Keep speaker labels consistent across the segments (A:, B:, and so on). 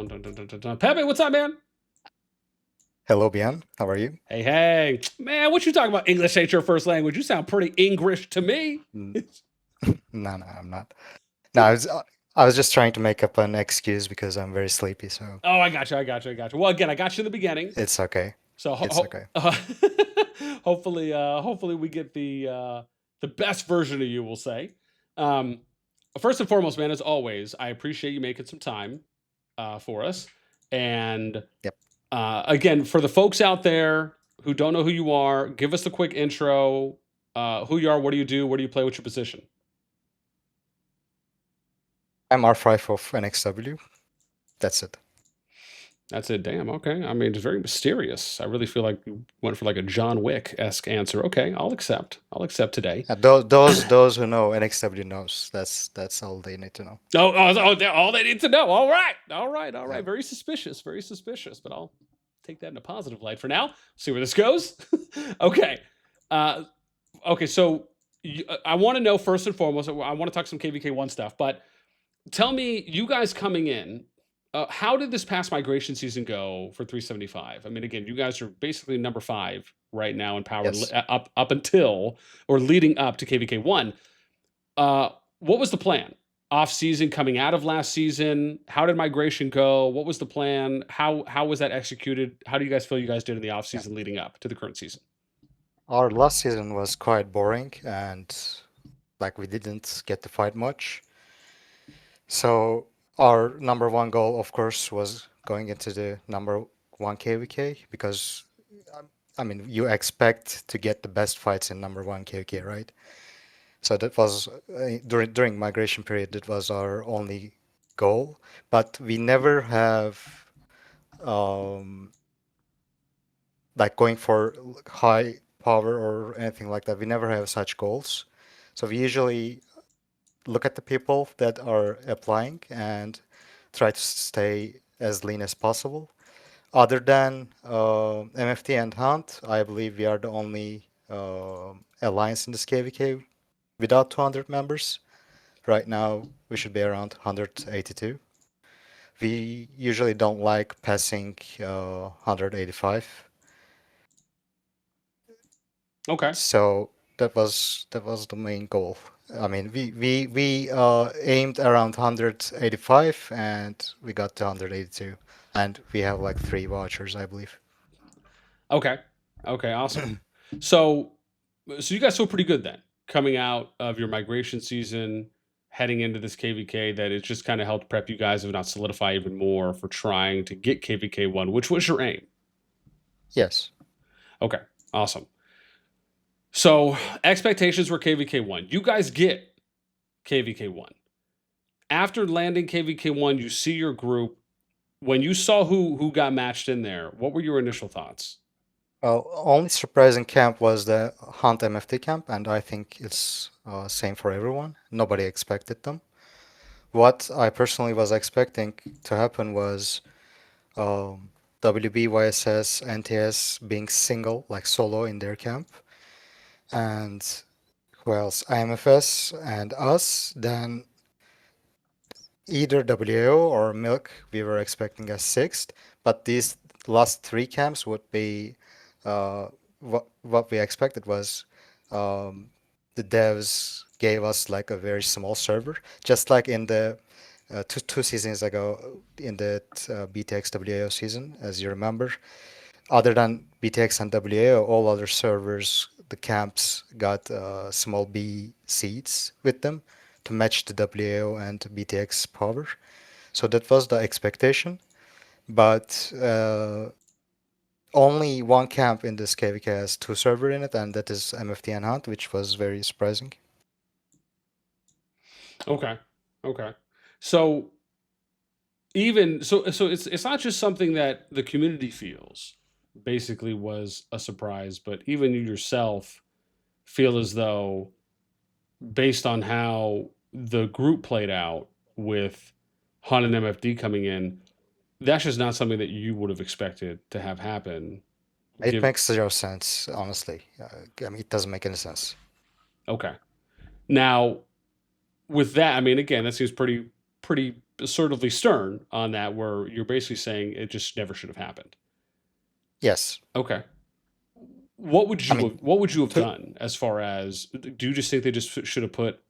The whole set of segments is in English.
A: Pepe, what's up, man?
B: Hello, Bian. How are you?
A: Hey, man, what you talking about? English ain't your first language. You sound pretty English to me.
B: N- No, I'm not. No, I was just trying to make up an excuse because I'm very sleepy, so
A: Oh, I got you. Well, again, I got you in the beginning,
B: it's okay.
A: so
B: It's okay.
A: hopefully we get the best version of you. We'll say. Um, First and foremost, man, as always, I appreciate you making some time for us. And
B: Yep.
A: again, for the folks out there who don't know who you are, give us a quick intro. Who you are, what do you do, where do you play, what's your position?
B: I'm R5 of NxW. That's it.
A: That's it. Damn. Okay. I mean, it's very mysterious. I really feel like you went for like a John Wick-esque answer. Okay, I'll accept. I'll accept today.
B: Those who know NxW knows. That's all they need to know.
A: All they need to know. All right.
B: Yeah.
A: Very suspicious. Very suspicious. But I'll take that in a positive light for now. See where this goes. Okay. Uh, okay. So I want to know first and foremost. I want to talk some KvK one stuff, but tell me, you guys coming in, how did this past migration season go for 375? I mean, again, you guys are basically number 5 right now in power
B: Yes.
A: up until or leading up to KvK one. What was the plan? Off season, coming out of last season, how did migration go? What was the plan? How was that executed? How do you guys feel you guys did in the off
B: Yeah.
A: season leading up to the current season?
B: Our last season was quite boring and like we didn't get to fight much. So our number one goal, of course, was going into the number one KvK because I mean you expect to get the best fights in number one KvK, right? So that was during migration period. That was our only goal, but we never have um, like going for high power or anything like that. We never have such goals. So we usually look at the people that are applying and try to stay as lean as possible. Other than MFT and Hunt, I believe we are the only alliance in this KvK without 200 members. Right now, we should be around 182. We usually don't like passing 185.
A: Okay.
B: So that was the main goal. I mean, we aimed around 185 and we got to 182, and we have like 3 vouchers, I believe.
A: Okay. Okay. Awesome. So, so you guys feel pretty good then, coming out of your migration season, heading into this KvK. That it's just kind of helped prep you guys, if not solidify even more, for trying to get KvK one, which was your aim.
B: Yes.
A: Okay. Awesome. So expectations were KvK one. You guys get KvK one. After landing KvK one, you see your group. When you saw who got matched in there, what were your initial thoughts?
B: Well, only surprising camp was the Hunt MFT camp, and I think it's same for everyone. Nobody expected them. What I personally was expecting to happen was WB, YSS, NTS being single, like solo in their camp, and who else? IMFS and us. Then either WAO or Milk we were expecting as sixth, but these last 3 camps would be what we expected was um, the devs gave us like a very small server, just like in the two seasons ago in the BTX WAO season, as you remember. Other than BTX and WAO, all other servers, the camps got small B seats with them to match the WAO and BTX power. So that was the expectation. But only one camp in this KvK has 2 server in it, and that is MFT and Hunt, which was very surprising.
A: Okay. Okay. So so it's not just something that the community feels basically was a surprise, but even you yourself feel as though, based on how the group played out with Han and MFD coming in, that's just not something that you would have expected to have happen.
B: It
A: Give
B: makes zero sense, honestly. I mean, it doesn't make any sense.
A: Okay. Now, with that, I mean, again, that seems pretty assertively stern on that, where you're basically saying it just never should have happened.
B: Yes.
A: Okay. What would
B: I
A: you
B: mean,
A: have, what would you have
B: to,
A: done as far as, do you just think they just should have put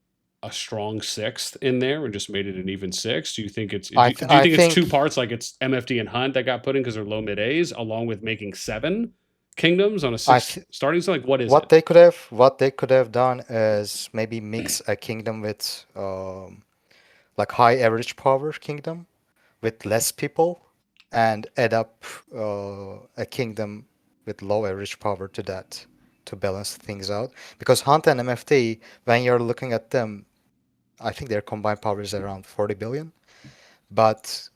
A: a strong sixth in there and just made it an even six? Do you think it's do you
B: I
A: think it's two
B: think
A: parts, like it's MFD and Hunt that got put in because they're low mid A's, along with making 7 kingdoms on a
B: I
A: 6
B: th
A: starting? So like, what is
B: what
A: it?
B: they could have done is maybe mix a kingdom with like high average power kingdom with less people, and add up a kingdom with low average power to that to balance things out. Because Hunt and MFT, when you're looking at them, I think their combined power is around 40 billion. But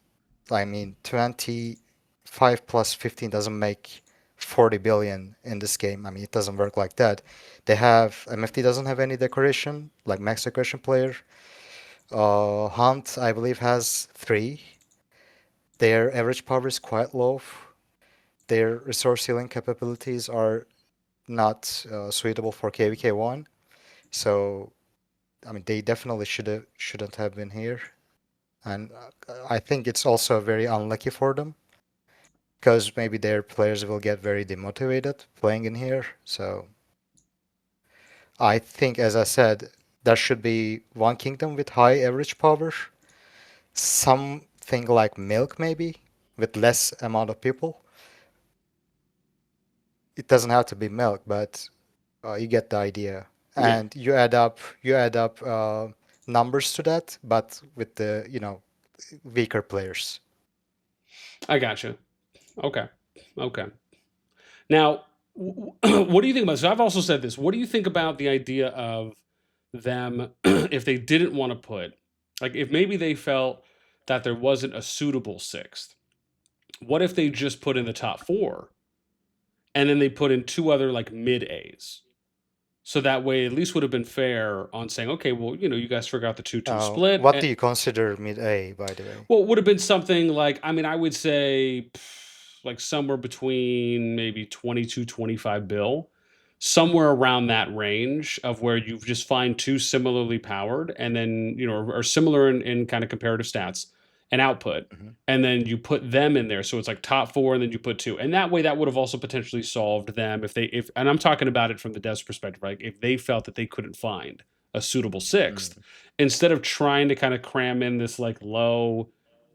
B: I mean, 25 plus 15 doesn't make 40 billion in this game. I mean, it doesn't work like that. They have MFT doesn't have any decoration, like max decoration player. Hunt, I believe, has 3. Their average power is quite low. Their resource healing capabilities are not suitable for KvK 1. So, I mean, they definitely shouldn't have been here. And I think it's also very unlucky for them, because maybe their players will get very demotivated playing in here. So I think, as I said, there should be one kingdom with high average power, something like Milk maybe, with less amount of people. It doesn't have to be Milk, but you get the idea.
A: Yeah,
B: And you add up numbers to that, but with the weaker players.
A: I gotcha. Okay. Okay. Now, what do you think about? So I've also said this. What do you think about the idea of them if they didn't want to put, like, if maybe they felt that there wasn't a suitable sixth? What if they just put in the top 4 and then they put in 2 other like mid A's? So that way, at least would have been fair on saying, okay, well, you guys forgot the 2-2 split.
B: What do you consider mid A, by the way?
A: Well, it would have been something like, I mean, I would say like somewhere between maybe 22, 25 bill, somewhere around that range of where you just find 2 similarly powered and then, are similar in kind of comparative stats and output.
B: Mhm.
A: And then you put them in there. So it's like top 4 and then you put 2. And that way that would have also potentially solved them and I'm talking about it from the devs perspective, right? If they felt that they couldn't find a suitable sixth,
B: Mm.
A: instead of trying to kind of cram in this like low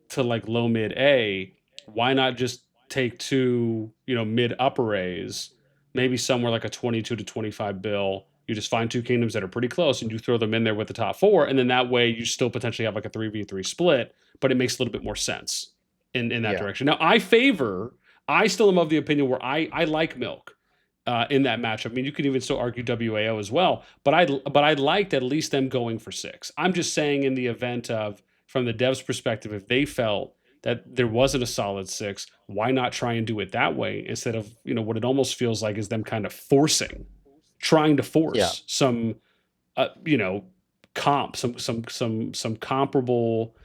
A: to like low mid A, why not just take 2, mid upper A's, maybe somewhere like a 22 to 25 bill. You just find 2 kingdoms that are pretty close and you throw them in there with the top 4. And then that way you still potentially have like a 3v3 split, but it makes a little bit more sense in that
B: Yeah.
A: direction. Now, I still am of the opinion where I like Milk. In that matchup, I mean, you could even still argue WAO as well, but I liked at least them going for 6. I'm just saying, in the event of, from the devs' perspective, if they felt that there wasn't a solid 6, why not try and do it that way instead of, what it almost feels like is them kind of trying to
B: Yeah.
A: force some, comp, some comparable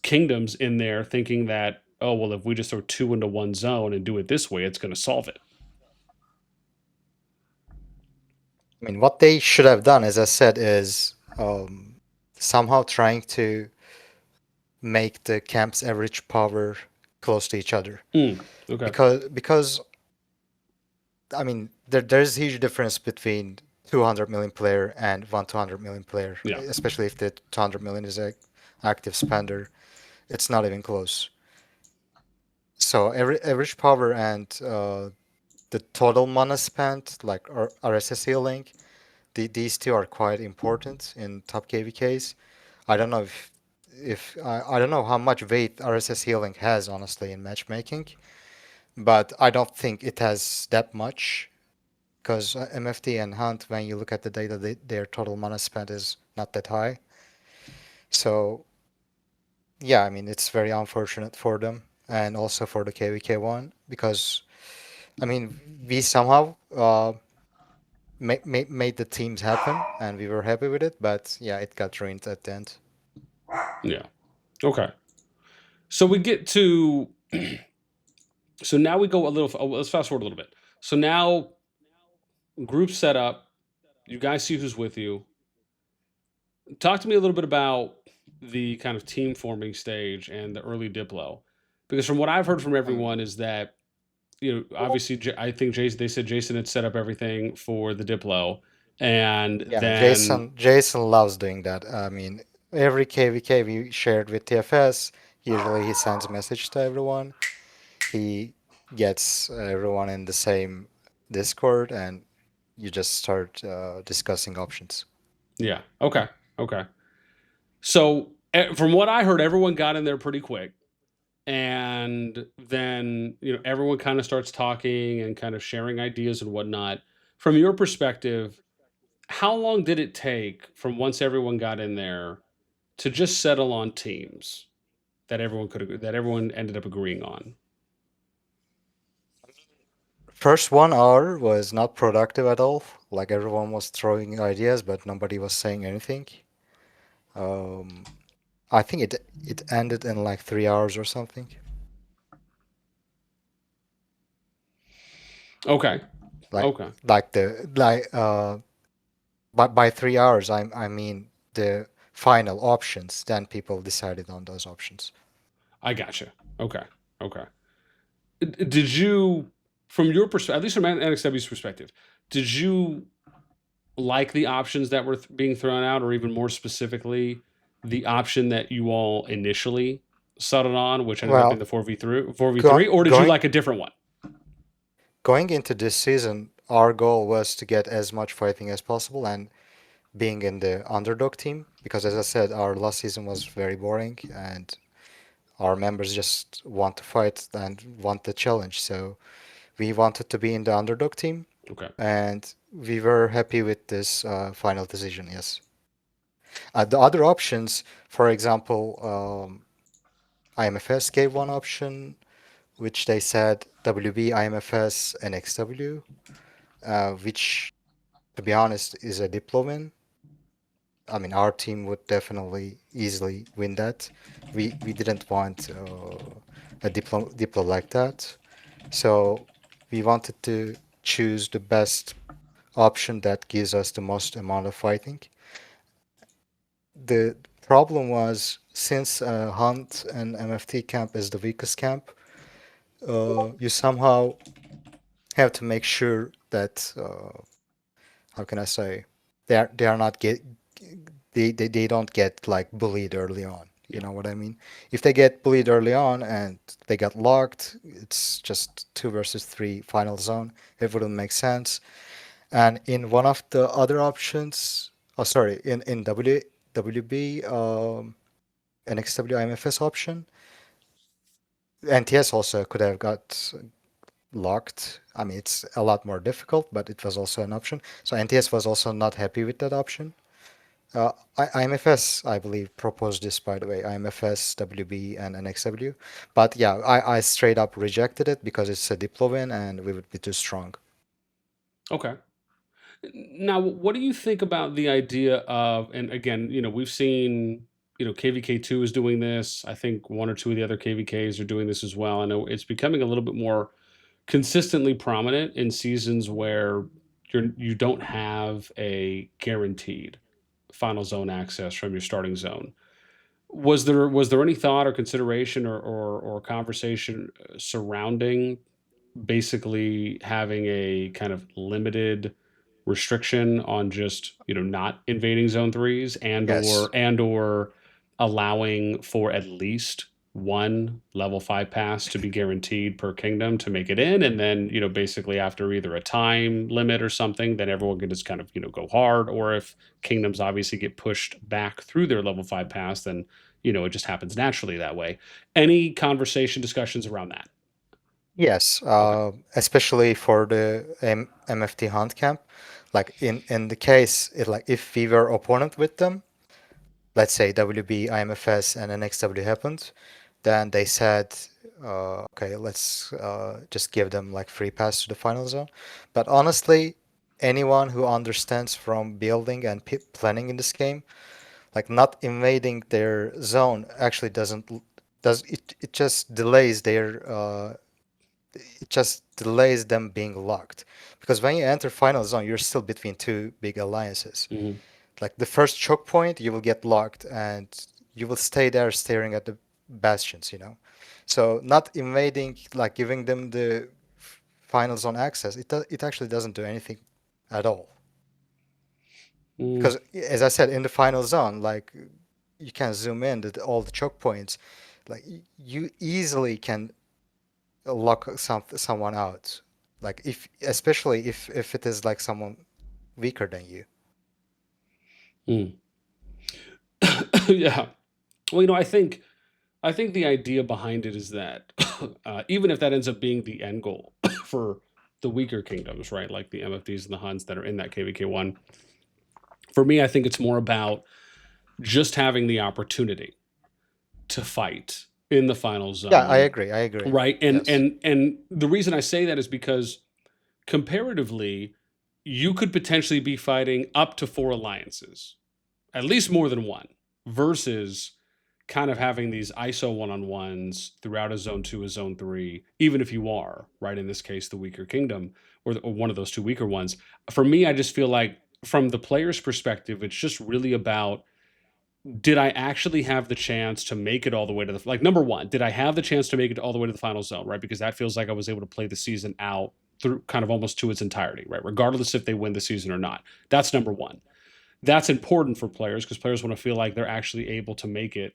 A: kingdoms in there, thinking that, oh well, if we just throw 2 into one zone and do it this way, it's going to solve it.
B: I mean, what they should have done, as I said, is somehow trying to make the camp's average power close to each other.
A: Okay.
B: Because I mean, there's a huge difference between 200 million player and 200 million player,
A: Yeah.
B: especially if the 200 million is a active spender. It's not even close. So average power and the total mana spent, like RSS healing, these two are quite important in top KvKs. I don't know if I don't know how much weight RSS healing has honestly in matchmaking, but I don't think it has that much, because MFT and Hunt, when you look at the data, their total mana spent is not that high. So yeah, I mean, it's very unfortunate for them and also for the KvK one, because I mean, we somehow made the teams happen and we were happy with it, but yeah, it got ruined at the end.
A: Yeah. Okay. So we get to so now we go a little. Let's fast forward a little bit. So now group set up. You guys see who's with you. Talk to me a little bit about the kind of team forming stage and the early Diplo? Because from what I've heard from
B: Um,
A: everyone is that, obviously, I think Jason. They said Jason had set up everything for the Diplo, and
B: yeah,
A: then
B: Jason loves doing that. I mean, every KvK we shared with TFS, usually he sends a message to everyone. He gets everyone in the same Discord, and you just start discussing options.
A: yeah, okay, okay. So from what I heard, everyone got in there pretty quick, and then everyone kind of starts talking and kind of sharing ideas and whatnot. From your perspective, how long did it take from once everyone got in there to just settle on teams that everyone ended up agreeing on?
B: First 1 hour was not productive at all. Like everyone was throwing ideas, but nobody was saying anything. Um, I think it ended in like 3 hours or something.
A: Okay,
B: Like
A: okay,
B: like the like by 3 hours I mean the final options. Then people decided on those options.
A: I gotcha. Okay, okay. Did you, from your perspective, at least from NXW's perspective, did you like the options that were being thrown out, or even more specifically, the option that you all initially settled on, which ended up being
B: Well,
A: the 4v3,
B: go,
A: or did you
B: going
A: like a different one?
B: going into this season, our goal was to get as much fighting as possible and being in the underdog team because, as I said, our last season was very boring and our members just want to fight and want the challenge. So we wanted to be in the underdog team,
A: Okay.
B: and we were happy with this final decision. Yes. The other options, for example, IMFS gave one option, which they said WB, IMFS, and XW, which, to be honest, is a Diplo. I mean, our team would definitely easily win that. We didn't want a Diplo like that, so we wanted to choose the best option that gives us the most amount of fighting. The problem was since Hunt and MFT camp is the weakest camp, you somehow have to make sure that how can I say they are not get they don't get like bullied early on. You
A: Yeah.
B: know what I mean? If they get bullied early on and they got locked, it's just 2 versus 3 final zone. It wouldn't make sense. And in one of the other options, oh sorry, in WB NxW IMFS option, NTS also could have got locked. I mean, it's a lot more difficult, but it was also an option. So NTS was also not happy with that option. IMFS, I believe, proposed this, by the way, IMFS, WB, and NXW. But yeah, I straight up rejected it because it's a Diplo win and we would be too strong.
A: Okay. Now, what do you think about the idea of, and again, we've seen, KvK2 is doing this. I think one or two of the other KvKs are doing this as well. I know it's becoming a little bit more consistently prominent in seasons where you don't have a guaranteed final zone access from your starting zone. Was there any thought or consideration or conversation surrounding basically having a kind of limited restriction on just not invading zone threes
B: Yes.
A: and or allowing for at least one level 5 pass to be guaranteed per kingdom to make it in, and then basically after either a time limit or something, then everyone can just kind of go hard, or if kingdoms obviously get pushed back through their level 5 pass, then it just happens naturally that way. Any conversation discussions around that?
B: Yes,
A: Okay.
B: especially for the MFT Hunt camp. Like in the case, like if we were opponent with them, let's say WB, IMFS, and NXW happened, then they said, okay, let's just give them like free pass to the final zone. But honestly, anyone who understands from building and planning in this game, like not invading their zone actually does it. It just delays their it just delays them being locked. Because when you enter final zone, you're still between two big alliances.
A: Hmm.
B: Like the first choke point, you will get locked, and you will stay there staring at the bastions, So not invading, like giving them the final zone access, it actually doesn't do anything at all.
A: Mm,
B: Because as I said, in the final zone, like you can zoom in at all the choke points, like you easily can lock someone out. Like especially if it is like someone weaker than you.
A: mm. Yeah. Well, I think the idea behind it is that even if that ends up being the end goal for the weaker kingdoms, right, like the MFDs and the Huns that are in that KvK one, for me, I think it's more about just having the opportunity to fight in the final
B: Yeah, I
A: zone,
B: agree. I agree.
A: right? And
B: Yes.
A: the reason I say that is because comparatively, you could potentially be fighting up to 4 alliances, at least more than one, versus kind of having these ISO one-on-ones throughout a zone 2, a zone 3, even if you are, right, in this case, the weaker kingdom or one of those two weaker ones. For me, I just feel like from the player's perspective, it's just really about, did I actually have the chance to make it all the way to the, like, number one, did I have the chance to make it all the way to the final zone, right? Because that feels like I was able to play the season out through kind of almost to its entirety, right? Regardless if they win the season or not. That's number one. That's important for players because players want to feel like they're actually able to make it,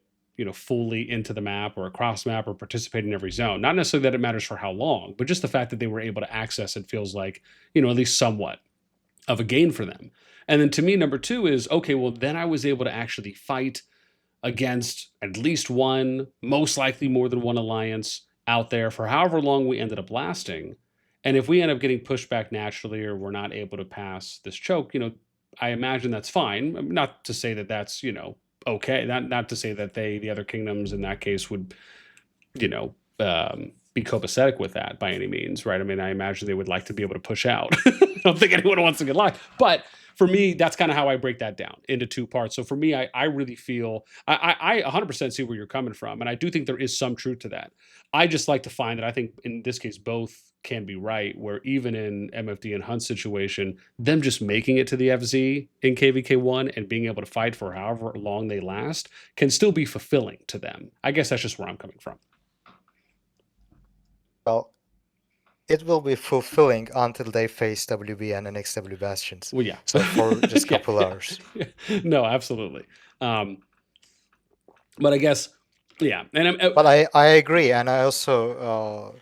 A: fully into the map or across map or participate in every zone. Not necessarily that it matters for how long, but just the fact that they were able to access it feels like, at least somewhat of a gain for them. And then to me, number two is, okay, well, then I was able to actually fight against at least one, most likely more than one alliance out there for however long we ended up lasting. And if we end up getting pushed back naturally or we're not able to pass this choke, I imagine that's fine. Not to say that that's, okay. Not to say that the other kingdoms in that case would, be copacetic with that by any means, right? I mean, I imagine they would like to be able to push out. I don't think anyone wants to get locked. But for me, that's kind of how I break that down into two parts. So for me, I really feel I 100% see where you're coming from, and I do think there is some truth to that. I just like to find that I think in this case both can be right. Where even in MFD and Hunt's situation, them just making it to the FZ in KvK one and being able to fight for however long they last can still be fulfilling to them. I guess that's just where I'm coming from.
B: Well, it will be fulfilling until they face WB and NxW bastions.
A: Well, yeah.
B: So for just a
A: Yeah,
B: couple
A: yeah,
B: hours.
A: yeah. No, absolutely. Um, but I guess, yeah. And
B: But I agree, and I also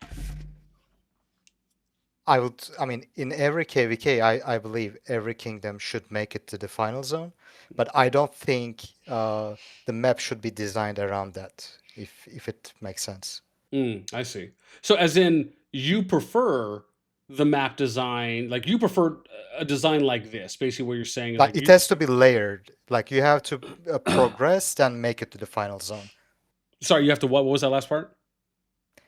B: I mean, in every KvK, I believe every kingdom should make it to the final zone, but I don't think the map should be designed around that, if it makes sense.
A: I see. So, as in, you prefer the map design, like you prefer a design like this. Basically, what you're saying is
B: Like
A: like
B: it
A: you.
B: has to be layered. Like you have to progress, then make it to the final zone.
A: Sorry, you have to what? What was that last part?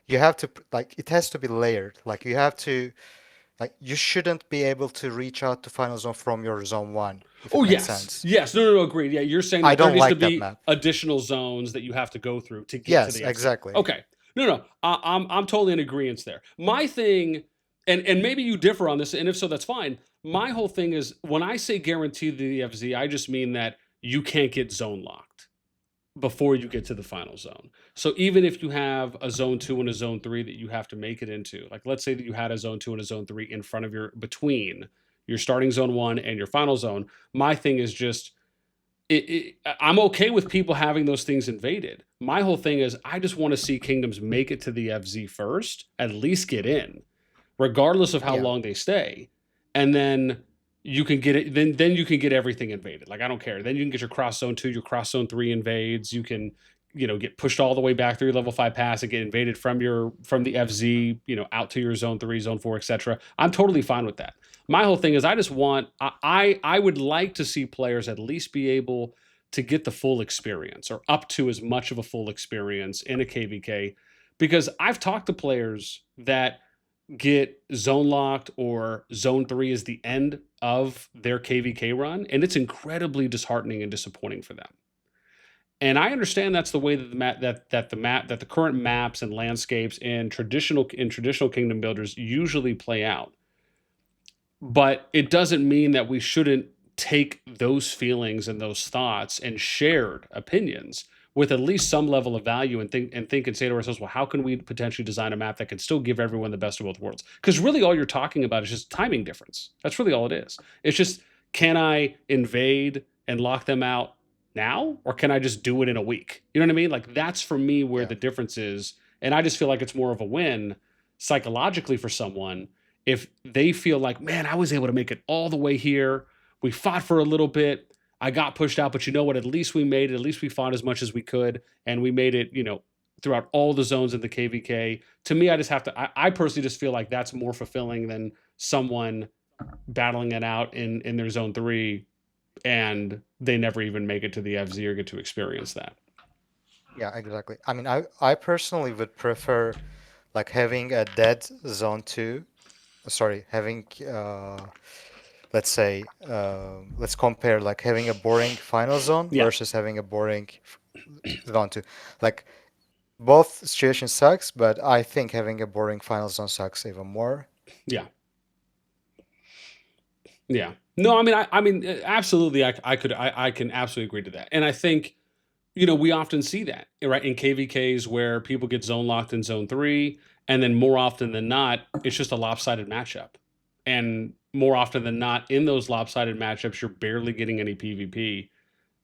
B: You have to like it has to be layered. Like you have to like you shouldn't be able to reach out to final zone from your zone one, if
A: Oh
B: it makes
A: yes,
B: sense.
A: yes. No, no, no. Agreed. Yeah, you're saying
B: I
A: that there
B: don't
A: needs to
B: like that
A: be
B: map.
A: additional zones that you have to go through to get to
B: Yes,
A: the FZ.
B: exactly.
A: Okay. No, no. I'm totally in agreement there. My thing, and maybe you differ on this, and if so, that's fine. My whole thing is when I say guaranteed to the FZ, I just mean that you can't get zone locked before you get to the final zone. So even if you have a zone 2 and a zone 3 that you have to make it into, like let's say that you had a zone 2 and a zone 3 in front of between your starting zone 1 and your final zone, my thing is just I'm okay with people having those things invaded. My whole thing is I just want to see kingdoms make it to the FZ first, at least get in, regardless of how
B: Yeah.
A: long they stay, and then you can get it. Then you can get everything invaded. Like I don't care. Then you can get your cross zone 2, your cross zone 3 invades. You can get pushed all the way back through your level 5 pass and get invaded from the FZ out to your zone 3, zone 4, etc. I'm totally fine with that. My whole thing is I just want I would like to see players at least be able to get the full experience or up to as much of a full experience in a KvK because I've talked to players that get zone locked or zone 3 is the end of their KvK run and it's incredibly disheartening and disappointing for them. And I understand that's the way that the current maps and landscapes in traditional kingdom builders usually play out. But it doesn't mean that we shouldn't take those feelings and those thoughts and shared opinions with at least some level of value and think and say to ourselves, well, how can we potentially design a map that can still give everyone the best of both worlds? Because really all you're talking about is just timing difference. That's really all it is. It's just, can I invade and lock them out now, or can I just do it in a week? You know what I mean? Like, that's for me where the difference is. And I just feel like it's more of a win psychologically for someone if they feel like, man, I was able to make it all the way here. We fought for a little bit. I got pushed out, but you know what? At least we made it. At least we fought as much as we could, and we made it, throughout all the zones in the KvK. To me, I just have to. I personally just feel like that's more fulfilling than someone battling it out in their zone 3, and they never even make it to the FZ or get to experience that.
B: Yeah, exactly. I mean, I personally would prefer like having a dead zone 2. Sorry, having let's say let's compare like having a boring final zone versus having a boring zone 2. Like, both situations sucks, but I think having a boring final zone sucks even more.
A: Yeah. No, I mean, absolutely. I can absolutely agree to that. And I think, we often see that, right, in KvKs where people get zone locked in zone 3, and then more often than not, it's just a lopsided matchup. And more often than not, in those lopsided matchups, you're barely getting any PvP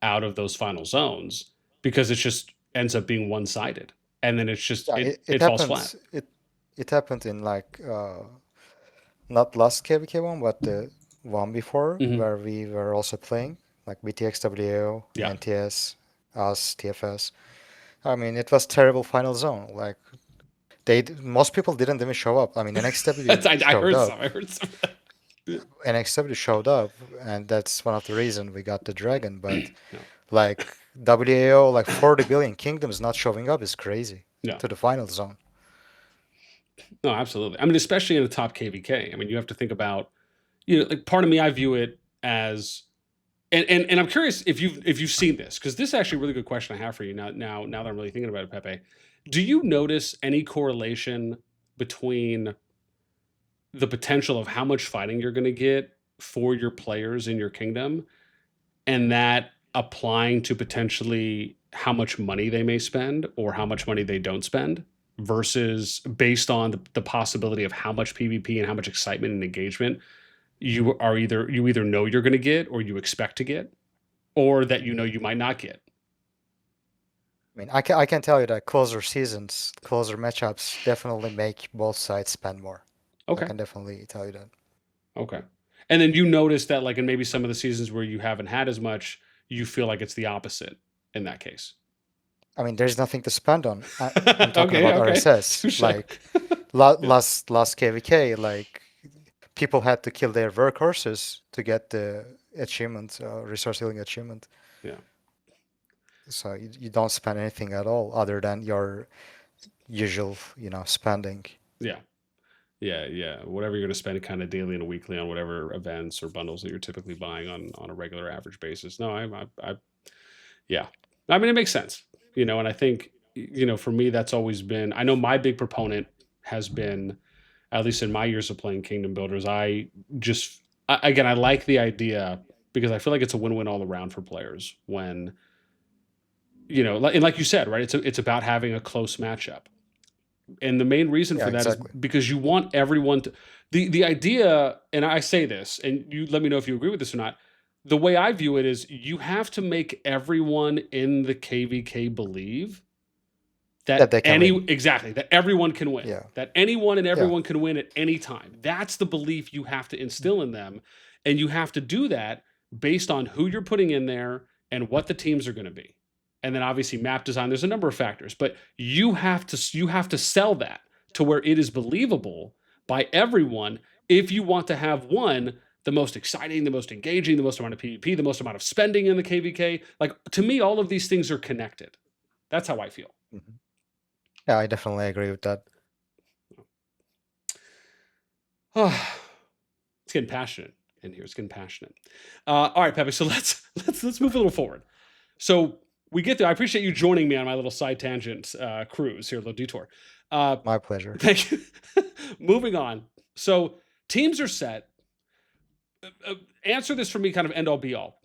A: out of those final zones because it just ends up being one-sided. And then it's just, it falls flat.
B: It happened in like, not last KvK one, but the one before, where we were also playing, like BTXWO, NTS, us, TFS. I mean, it was terrible final zone. Like, most people didn't even show up. I mean, NxW showed up.
A: I heard some.
B: NxW showed up, and that's one of the reasons we got the dragon. But like WAO, like 40 billion kingdoms not showing up is crazy to the final zone.
A: No, absolutely. I mean, especially in the top KvK. I mean, you have to think about, like, part of me, I view it as, and I'm curious if you've seen this, because this is actually a really good question I have for you now that I'm really thinking about it, Pepe. Do you notice any correlation between the potential of how much fighting you're going to get for your players in your kingdom, and that applying to potentially how much money they may spend or how much money they don't spend, versus based on the possibility of how much PvP and how much excitement and engagement you either know you're going to get, or you expect to get, or that you might not get?
B: I mean, I can tell you that closer seasons, closer matchups definitely make both sides spend more.
A: Okay.
B: I can definitely tell you that.
A: Okay. And then you notice that, like, in maybe some of the seasons where you haven't had as much, you feel like it's the opposite in that case.
B: I mean, there's nothing to spend on. I'm talking about RSS. Like, last KvK, like, people had to kill their workhorses to get the achievement, resource healing achievement.
A: Yeah.
B: So you don't spend anything at all other than your usual, spending.
A: Yeah. Whatever you're going to spend kind of daily and weekly on whatever events or bundles that you're typically buying on a regular average basis. No, yeah. I mean, it makes sense, and I think, for me, that's always been, I know my big proponent has been, at least in my years of playing Kingdom Builders, I like the idea, because I feel like it's a win-win all around for players when, and like you said, right, it's about having a close matchup. And the main reason for that is because you want everyone to, the idea, and I say this, and you let me know if you agree with this or not, the way I view it is you have to make everyone in the KvK believe that that everyone can win.
B: Yeah.
A: That anyone and everyone can win at any time. That's the belief you have to instill in them. And you have to do that based on who you're putting in there and what the teams are going to be. And then obviously map design, there's a number of factors, but you have to sell that to where it is believable by everyone if you want to have, one, the most exciting, the most engaging, the most amount of PvP, the most amount of spending in the KvK. Like, to me, all of these things are connected. That's how I feel.
B: Mm-hmm. Yeah, I definitely agree with that.
A: It's getting passionate in here. It's getting passionate. All right, Pepe. So let's move a little forward. So we get there. I appreciate you joining me on my little side tangent cruise here, a little detour.
B: My pleasure.
A: Thank you. Moving on. So teams are set. Answer this for me, kind of end all be all.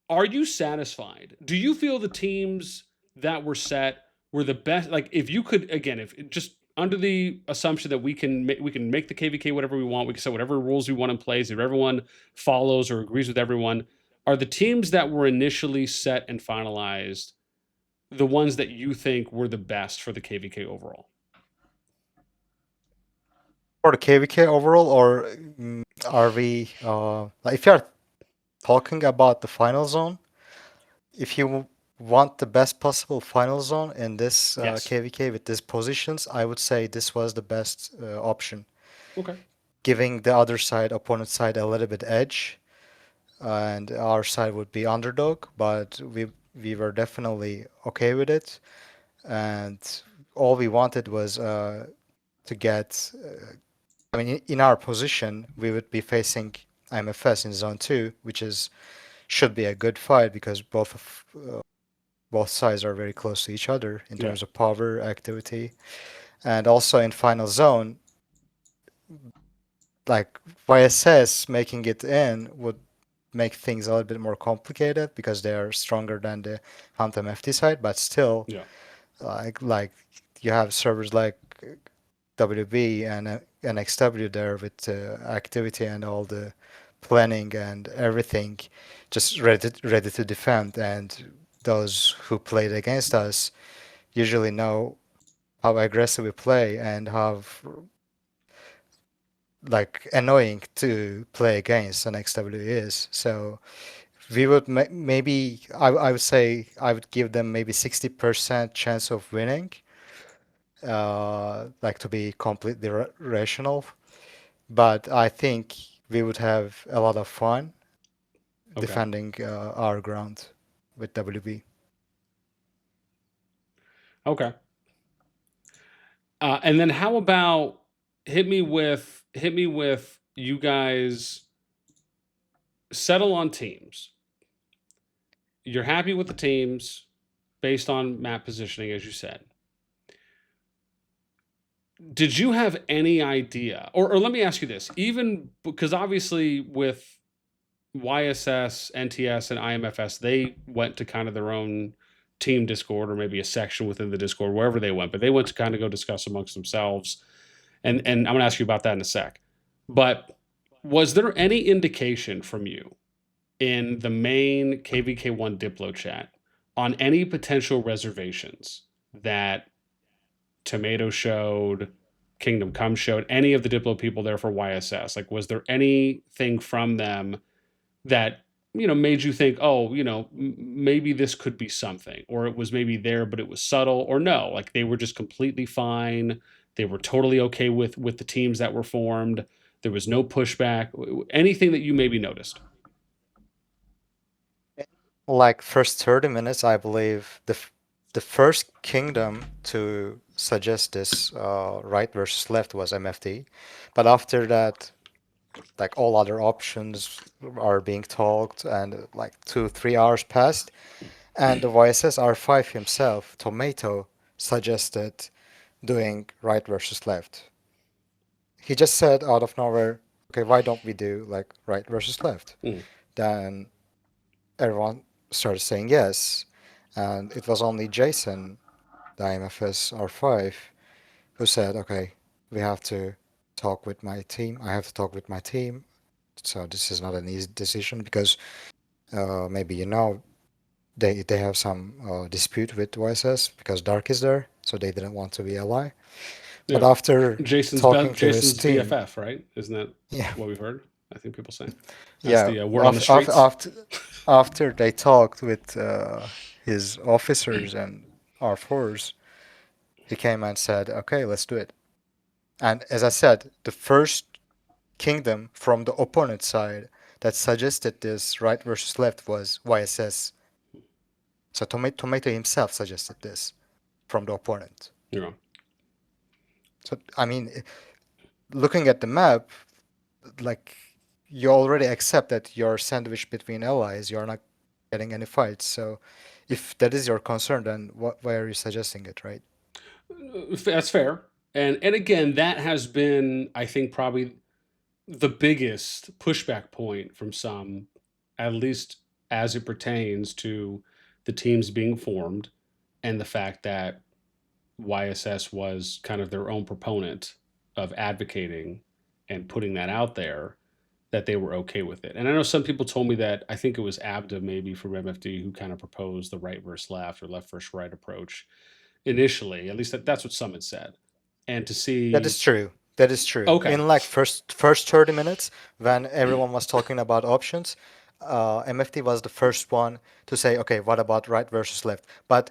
A: Are you satisfied? Do you feel the teams that were set were the best? Like, if you could, again, if just under the assumption that we can make the KvK whatever we want, we can set whatever rules we want in place. If everyone follows or agrees with everyone, are the teams that were initially set and finalized the ones that you think were the best for the KvK overall?
B: For the KvK overall, or are we like, if you are talking about the final zone, if you want the best possible final zone in this
A: Yes.
B: KvK with these positions, I would say this was the best option,
A: Okay.
B: giving the other side, opponent side, a little bit edge, and our side would be underdog. But we were definitely okay with it, and all we wanted was to get. I mean, in our position, we would be facing IMFS in Zone 2, which is should be a good fight because both sides are very close to each other in
A: Yeah.
B: terms of power, activity, and also in final zone, like YSS making it in would make things a little bit more complicated because they are stronger than the Phantom FT side, but still,
A: Yeah.
B: like you have servers like WB and NxW there with activity and all the planning and everything, just ready to defend. And those who played against us usually know how aggressive we play and how like annoying to play against NxW is. So we would maybe I would say I would give them maybe 60% chance of winning, like to be completely rational. But I think we would have a lot of fun
A: Okay.
B: defending our ground with WB.
A: Okay. And then how about hit me with you guys settle on teams. You're happy with the teams based on map positioning, as you said. Did you have any idea, or let me ask you this, even because obviously with YSS, NTS, and IMFS, they went to kind of their own team Discord or maybe a section within the Discord, wherever they went, but they went to kind of go discuss amongst themselves. And I'm going to ask you about that in a sec. But was there any indication from you in the main KvK1 Diplo chat on any potential reservations that Tomato showed, Kingdom Come showed, any of the Diplo people there for YSS? Like, was there anything from them that made you think, oh, maybe this could be something, or it was maybe there but it was subtle, or no, like they were just completely fine, they were totally okay with the teams that were formed, there was no pushback, anything that you maybe noticed?
B: Like first 30 minutes, I believe the first kingdom to suggest this right versus left was MFT, but after that, like all other options are being talked, and like 2-3 hours passed, and the YSS R5 himself, Tomato, suggested doing right versus left. He just said out of nowhere, okay, why don't we do like right versus left?
A: Mm.
B: Then everyone started saying yes, and it was only Jason, the IMFS R5, who said, okay, we have to talk with my team. I have to talk with my team. So this is not an easy decision because maybe they have some dispute with YSS because Dark is there, so they didn't want to be ally. But
A: Yeah.
B: after talking to his
A: Jason's
B: team,
A: BFF, right? Isn't that
B: yeah,
A: what we've heard? I think people say that's
B: yeah,
A: the word on the
B: af
A: streets.
B: after they talked with his officers and R4s, he came and said, okay, let's do it. And as I said, the first kingdom from the opponent side that suggested this right versus left was YSS. So Tomato himself suggested this from the opponent.
A: Yeah.
B: So I mean, looking at the map, like you already accept that you're sandwiched between allies. You're not getting any fights. So if that is your concern, then why are you suggesting it, right?
A: That's fair. And again, that has been, I think, probably the biggest pushback point from some, at least as it pertains to the teams being formed. and the fact that YSS was kind of their own proponent of advocating and putting that out there, that they were okay with it. And I know some people told me that I think it was Abda maybe from MFD who kind of proposed the right versus left or left versus right approach initially. At least that's what some had said. And to
B: That
A: see,
B: is true. That is true.
A: okay,
B: In like first 30 minutes, when everyone was talking about options, MFT was the first one to say, okay, what about right versus left? But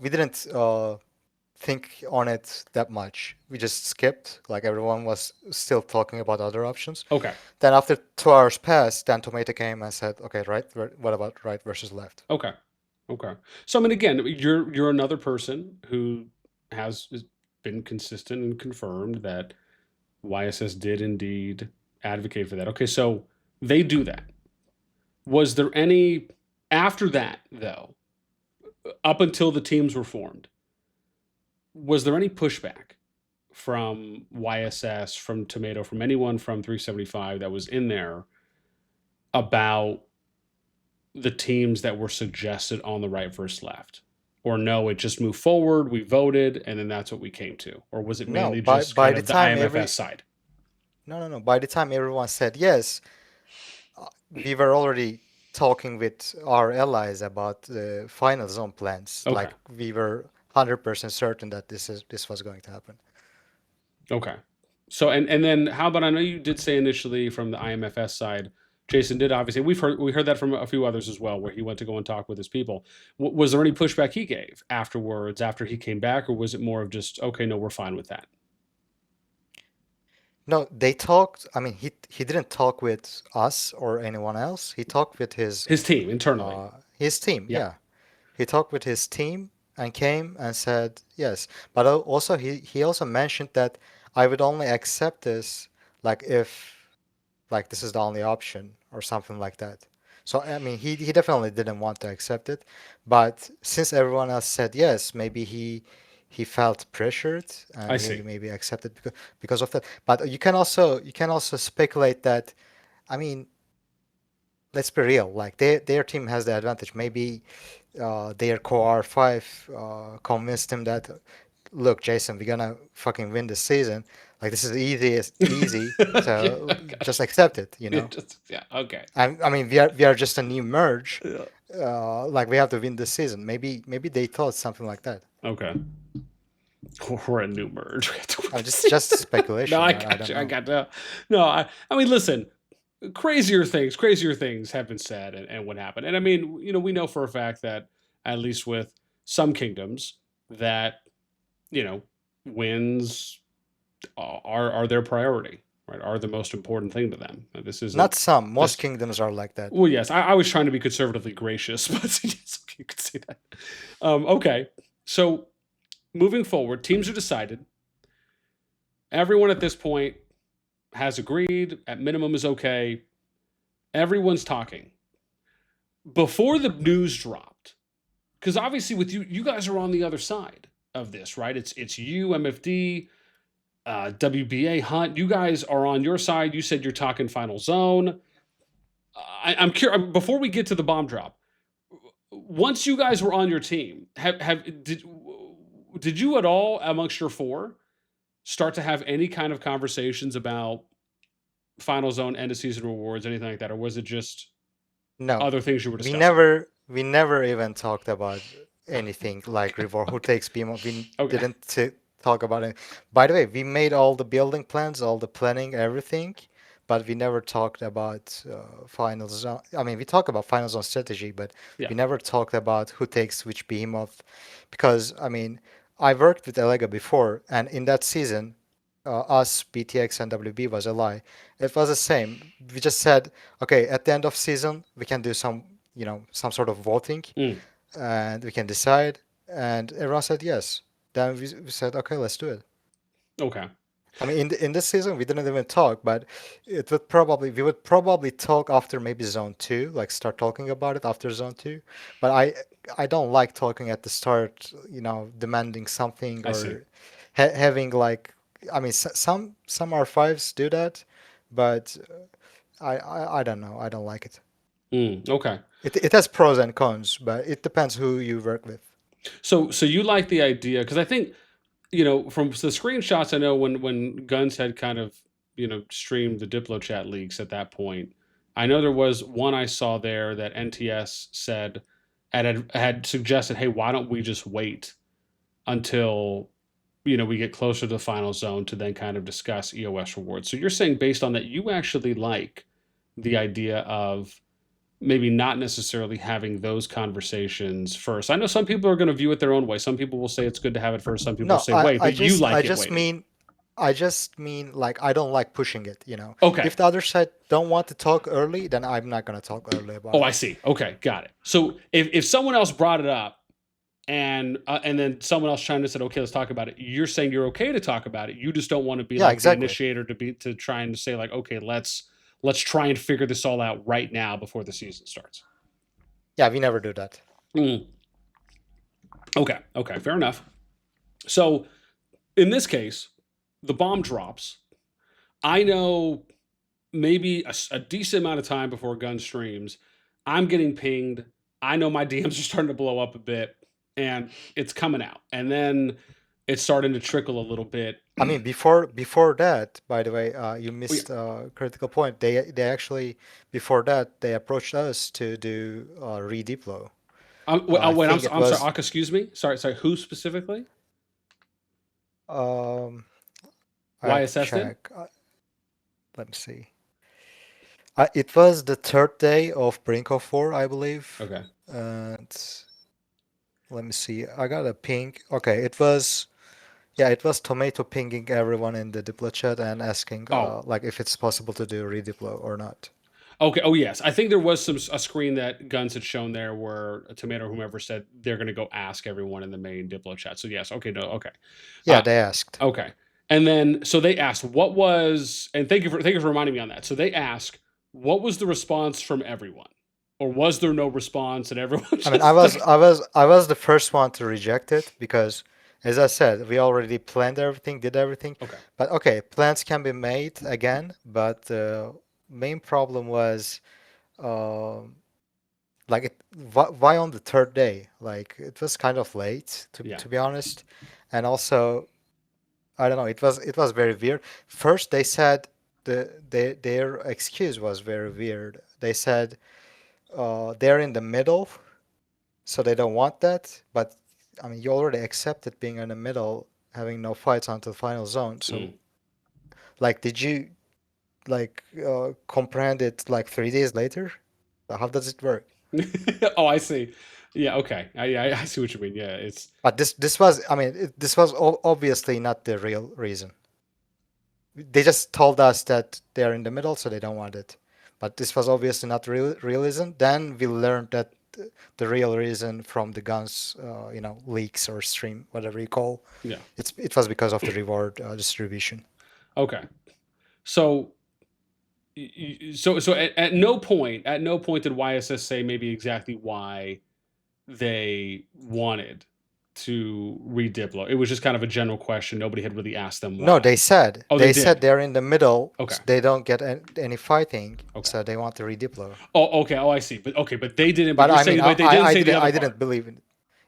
B: we didn't think on it that much. We just skipped. Like everyone was still talking about other options.
A: okay,
B: Then after 2 hours passed, then Tomato came and said, okay, right, what about right versus left?
A: okay, okay. So I mean, again, you're another person who has been consistent and confirmed that YSS did indeed advocate for that. Okay, so they do that. Was there any after that though, up until the teams were formed? Was there any pushback from YSS, from Tomato, from anyone from 375 that was in there about the teams that were suggested on the right versus left? Or no, it just moved forward, we voted, and then that's what we came to? Or was it
B: No,
A: mainly just
B: by
A: kind
B: the
A: of the
B: time
A: IMFS side?
B: no. By the time everyone said yes, we were already talking with our allies about the final zone plans.
A: Okay.
B: Like we were 100% certain that this was going to happen.
A: Okay. So and then how about, I know you did say initially from the IMFS side, Jason did obviously, we heard that from a few others as well, where he went to go and talk with his people. Was there any pushback he gave afterwards after he came back, or was it more of just okay, no, we're fine with that?
B: No, they talked. I mean, he didn't talk with us or anyone else. He talked with
A: His team internally.
B: his team.
A: Yeah.
B: Yeah, he talked with his team and came and said yes. But also he also mentioned that I would only accept this like if like this is the only option or something like that. So I mean, he definitely didn't want to accept it, but since everyone else said yes, maybe he felt pressured
A: I
B: and he
A: see.
B: maybe accepted because of that. But you can also speculate that. I mean, let's be real. Like their team has the advantage. Maybe their core R5 convinced him that, look, Jason, we're gonna fucking win this season. Like this is easy.
A: Yeah,
B: So just
A: gotcha.
B: accept it.
A: Yeah, yeah, okay.
B: I mean, we are just a new merge.
A: Yeah.
B: Like we have to win this season. Maybe they thought something like that.
A: Okay. We're a new merge.
B: I mean, just
A: No,
B: speculation.
A: I
B: I
A: got
B: don't
A: you. I
B: know.
A: got you. No, I mean, listen, crazier things have been said and what happened. And I mean, we know for a fact that at least with some kingdoms that, you know, wins are their priority, right? Are the most important thing to them. This isn't
B: Not some. Most
A: this.
B: kingdoms are like that.
A: Well, yes, I was trying to be conservatively gracious, but yes, you could say that. Okay, so moving forward, teams are decided. Everyone at this point has agreed. At minimum is okay. Everyone's talking before the news dropped, because obviously with you guys are on the other side of this, right? It's you, MFD, WBA, Hunt. You guys are on your side. You said you're talking final zone. I'm curious. Before we get to the bomb drop, once you guys were on your team, did you at all amongst your four start to have any kind of conversations about final zone, end of season rewards, anything like that, or was it just
B: No,
A: other things you were
B: we
A: discussing?
B: never even talked about anything like reward. Who takes BMO? We
A: Okay.
B: didn't talk about it. By the way, we made all the building plans, all the planning, everything, but we never talked about final zone. I mean, we talk about final zone strategy, but
A: Yeah.
B: we never talked about who takes which behemoth, because I mean, I worked with Elega before, and in that season, us, BTX, and WB was a lie. It was the same. We just said, okay, at the end of season, we can do some sort of voting,
A: Mm,
B: and we can decide. And everyone said yes. Then we said, okay, let's do it.
A: okay.
B: I mean, in this season, we didn't even talk, but we would probably talk after maybe zone two, like start talking about it after zone two. But I don't like talking at the start, demanding something
A: I see.
B: or having like, I mean, some R5s do that, but I don't know. I don't like it.
A: Okay.
B: It has pros and cons, but it depends who you work with.
A: So you like the idea because I think from the screenshots I know when Guns had kind of streamed the Diplo chat leaks at that point. I know there was one I saw there that NTS said had suggested, hey, why don't we just wait until we get closer to the final zone to then kind of discuss EOS rewards. So you're saying based on that, you actually like the idea of maybe not necessarily having those conversations first. I know some people are going to view it their own way. Some people will say it's good to have it first. Some people will
B: No,
A: say wait,
B: I
A: but you
B: just I
A: like it
B: just
A: waiting.
B: mean I just mean like I don't like pushing it, you know.
A: Okay.
B: If the other side don't want to talk early, then I'm not gonna talk early about
A: Oh,
B: it.
A: I see. Okay, got it. So if someone else brought it up and then someone else chimed in and said, okay, let's talk about it. You're saying you're okay to talk about it. You just don't want to be
B: Yeah,
A: like the
B: exactly.
A: initiator to try and say like, okay, let's try and figure this all out right now before the season starts.
B: Yeah, we never do that.
A: Mm. Okay, fair enough. So in this case, the bomb drops. I know maybe a decent amount of time before Gun streams, I'm getting pinged. I know my DMs are starting to blow up a bit, and it's coming out. And then it's starting to trickle a little bit.
B: I mean, before that, by the way, you
A: Oh, yeah.
B: missed a critical point. They actually before that they approached us to do redeploy. I
A: Wait,
B: think it
A: I'm sorry.
B: was
A: Excuse me. Sorry. Who specifically?
B: um I have to
A: YSS did?
B: check. Let me see. It was the third day of Brink of War, I believe.
A: Okay.
B: And let me see. I got a ping. Okay, it was yeah, it was Tomato pinging everyone in the Diplo chat and asking
A: Oh,
B: like if it's possible to do redeploy or not.
A: okay. Oh, yes. I think there was a screen that Guns had shown there where a Tomato or whomever said they're going to go ask everyone in the main Diplo chat. So yes. Okay. No. Okay.
B: Yeah,
A: Uh,
B: they asked.
A: okay. And then so they asked what was, and thank you for reminding me on that. So they asked what was the response from everyone, or was there no response and everyone
B: I mean, I
A: just
B: was
A: like
B: I was I was the first one to reject it because, as I said, we already planned everything, did everything.
A: okay.
B: But okay, plans can be made again. But the main problem was, um, like, why on the third day? Like, it was kind of late
A: Yeah.
B: to be honest, and also I don't know. It was very weird. First, they said their excuse was very weird. They said they're in the middle so they don't want that. But I mean, you already accepted being in the middle, having no fights until final zone. So,
A: Mm.
B: like, did you like comprehend it like 3 days later? How does it work?
A: Oh, I see. Yeah. Okay. I see what you mean. Yeah. It's
B: But this was, I mean, this was obviously not the real reason. They just told us that they're in the middle, so they don't want it. But this was obviously not real reason. Then we learned that the real reason from the guns, leaks or stream, whatever you call,
A: yeah.
B: it was because of the reward distribution.
A: Okay. So so at no point did YSS say maybe exactly why they wanted to read Diplo. It was just kind of a general question. Nobody had really asked them
B: No,
A: why.
B: they said
A: Oh, they
B: they said
A: did.
B: they're in the middle.
A: Okay.
B: They don't get any fighting,
A: Okay.
B: so they want to redeploy.
A: Oh, okay. Oh, I see. But okay, but they didn't. But
B: But
A: you're
B: I mean,
A: saying, but they didn't say the other
B: I
A: part.
B: didn't believe in it.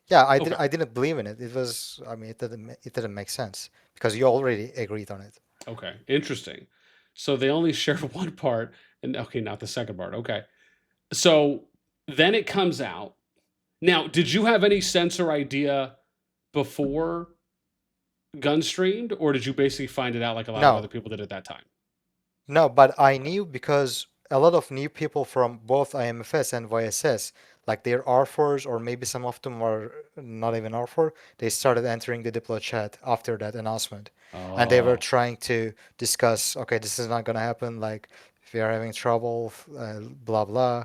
B: Yeah,
A: Okay.
B: I didn't believe in it. It was, I mean, it didn't make sense because you already agreed on it.
A: Okay. Interesting. So they only shared one part, and okay, not the second part. Okay. So then it comes out. Now, did you have any sense or idea before Gun streamed, or did you basically find it out like a lot of other
B: No,
A: people did at that time?
B: no, but I knew because a lot of new people from both IMFS and YSS, like their R4s, or maybe some of them are not even R4, they started entering the Diplo chat after that announcement. And they were
A: Oh,
B: trying to discuss, okay, this is not going to happen. Like, if we are having trouble, blah, blah.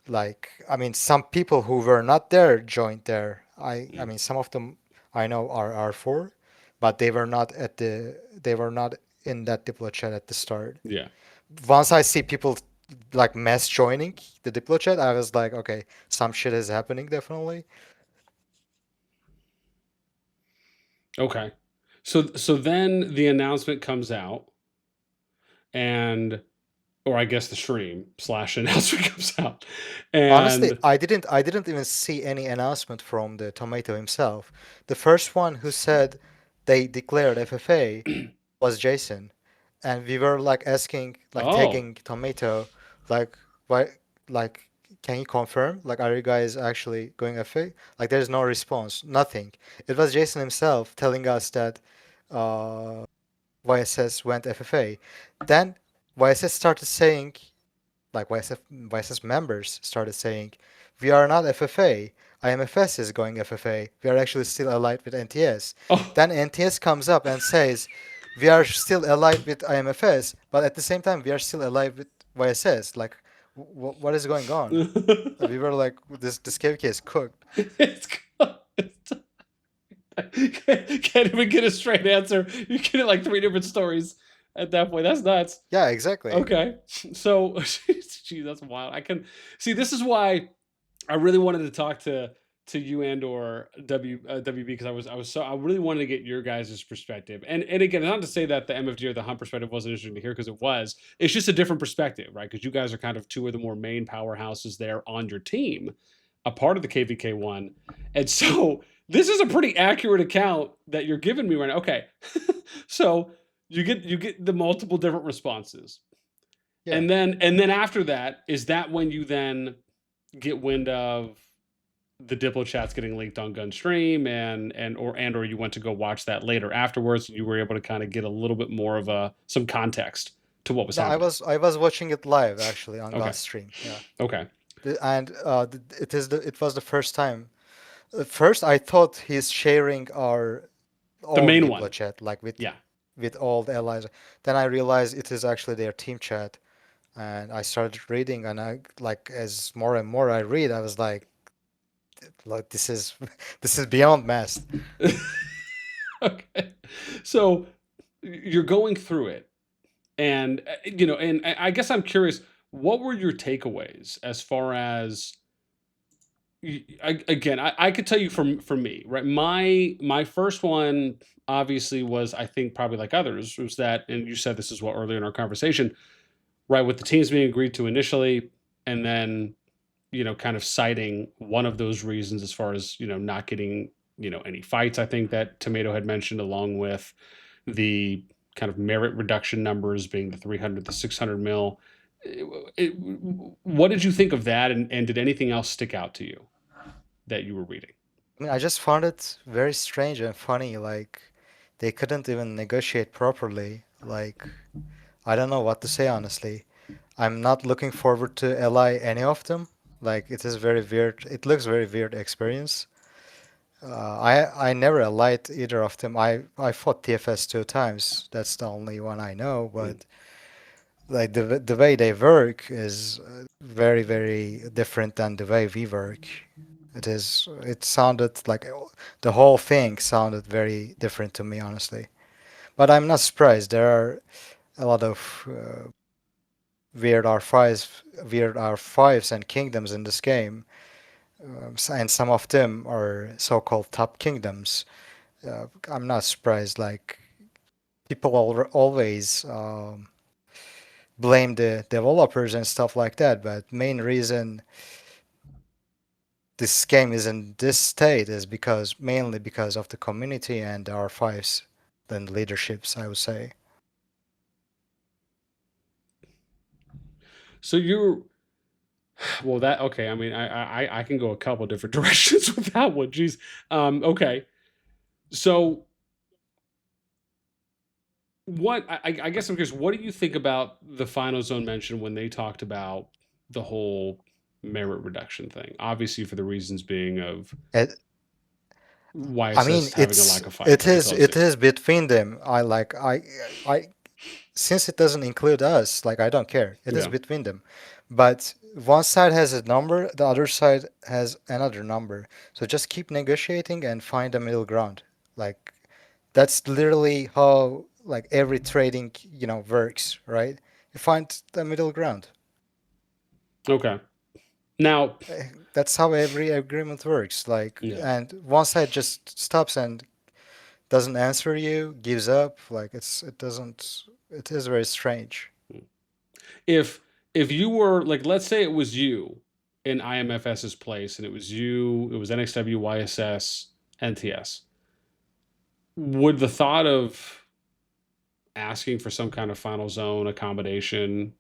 B: Like, I mean, some people who were not there joined there. I
A: mm,
B: mean, some of them I know are R4, but they were not in that Diplo chat at the start.
A: yeah.
B: Once I see people like mass joining the Diplo chat, I was like, okay, some shit is happening definitely.
A: Okay. So then the announcement comes out, and or I guess the stream / announcement comes out,
B: Honestly,
A: and
B: I didn't even see any announcement from the Tomato himself. The first one who said they declared FFA was Jason, and we were like asking, like
A: oh,
B: tagging Tomato, like why, like can you confirm? Like, are you guys actually going FA? Like, there's no response, nothing. It was Jason himself telling us that uh, YSS went FFA. Then YSS started saying, like YSS members started saying, we are not FFA. IMFS is going FFA. We are actually still allied with NTS.
A: oh.
B: Then NTS comes up and says, we are still allied with IMFS, but at the same time, we are still allied with YSS. Like, what is going on? We were like, this KvK is cooked.
A: it's, it's can't even get a straight answer. You get like three different stories at that point. That's nuts.
B: Yeah, exactly.
A: Okay, so gee, that's wild. I can see. This is why I really wanted to talk to you and or WB, because I really wanted to get your guys' perspective. And again, not to say that the MFG or the Hunt perspective wasn't interesting to hear, because it was. It's just a different perspective, right? Because you guys are kind of two of the more main powerhouses there on your team, a part of the KvK one, and so this is a pretty accurate account that you're giving me right now. Okay, so you get the multiple different responses,
B: Yeah.
A: and then after that, is that when you then get wind of the Diplo chats getting leaked on Gunstream, and or you went to go watch that later afterwards, and you were able to kind of get a little bit more of some context to what was
B: No, I
A: happening?
B: was I was watching it live actually on
A: Okay.
B: God's stream. Yeah.
A: Okay.
B: And it was the first time. At first, I thought he's sharing our
A: The
B: own
A: main
B: Diplo
A: one.
B: chat, like
A: Yeah.
B: with all the allies. Then I realized it is actually their team chat, and I started reading, and I like as more and more I read, I was like this is this is beyond math.
A: Okay. So you're going through it, and I guess I'm curious, what were your takeaways as far as again, I could tell you for me, right? My first one obviously was, I think probably like others, was that, and you said this as well earlier in our conversation, right? With the teams being agreed to initially, and then kind of citing one of those reasons as far as not getting any fights. I think that Tomato had mentioned, along with the kind of merit reduction numbers being the 300, the 600 mil. It, what did you think of that, and did anything else stick out to you that you were reading?
B: I mean, I just found it very strange and funny. Like they couldn't even negotiate properly. Like I don't know what to say honestly. I'm not looking forward to ally any of them. Like it is very weird. It looks very weird experience. I never allied either of them. I fought TFS 2 times. That's the only one I know.
A: Mm.
B: But like the way they work is very very different than the way we work. It sounded like the whole thing sounded very different to me honestly. But I'm not surprised. There are a lot of weird R5s and kingdoms in this game, and some of them are so-called top kingdoms. I'm not surprised. Like people always blame the developers and stuff like that, but main reason this game is in this state is because mainly because of the community and the R5s and leaderships, I would say.
A: So you're well, that okay. I mean, I can go a couple different directions with that one. Jeez. Okay. So I guess I'm curious. What do you think about the final zone mention when they talked about the whole merit reduction thing? Obviously, for the reasons being of
B: It,
A: why it
B: I mean,
A: says having a lack of fights, like it tells
B: it
A: you.
B: is between them. I since it doesn't include us, like I don't care. It is
A: Yeah.
B: between them. But one side has a number, the other side has another number. So just keep negotiating and find a middle ground. Like that's literally how like every trading, works, right? You find the middle ground.
A: Okay. Now,
B: That's how every agreement works. Like,
A: yeah.
B: and one side just stops and doesn't answer you, gives up. Like it is very strange.
A: If you were like, let's say it was you in IMFS's place, and it was you, it was NxW, YSS, NTS. Would the thought of asking for some kind of final zone accommodation,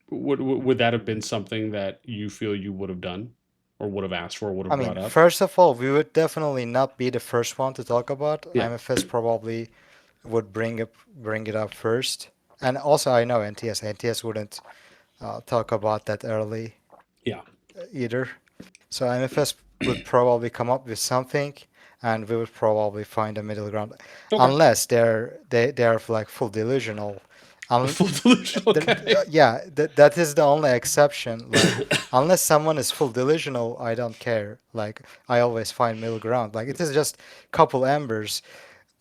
A: would that have been something that you feel you would have done, or would have asked for, or would
B: I
A: have brought
B: mean,
A: up?
B: first of all, we would definitely not be the first one to talk about.
A: Yeah.
B: IMFS probably would bring it up first. And also, I know NTS wouldn't talk about that early
A: Yeah.
B: either. So IMFS would probably come up with something, and we would probably find a middle ground,
A: Okay.
B: unless they are like full delusional. Un-
A: Full delusion. Okay.
B: yeah, that is the only exception. Like, unless someone is full delusional, I don't care. Like, I always find middle ground. Like, it is just couple embers.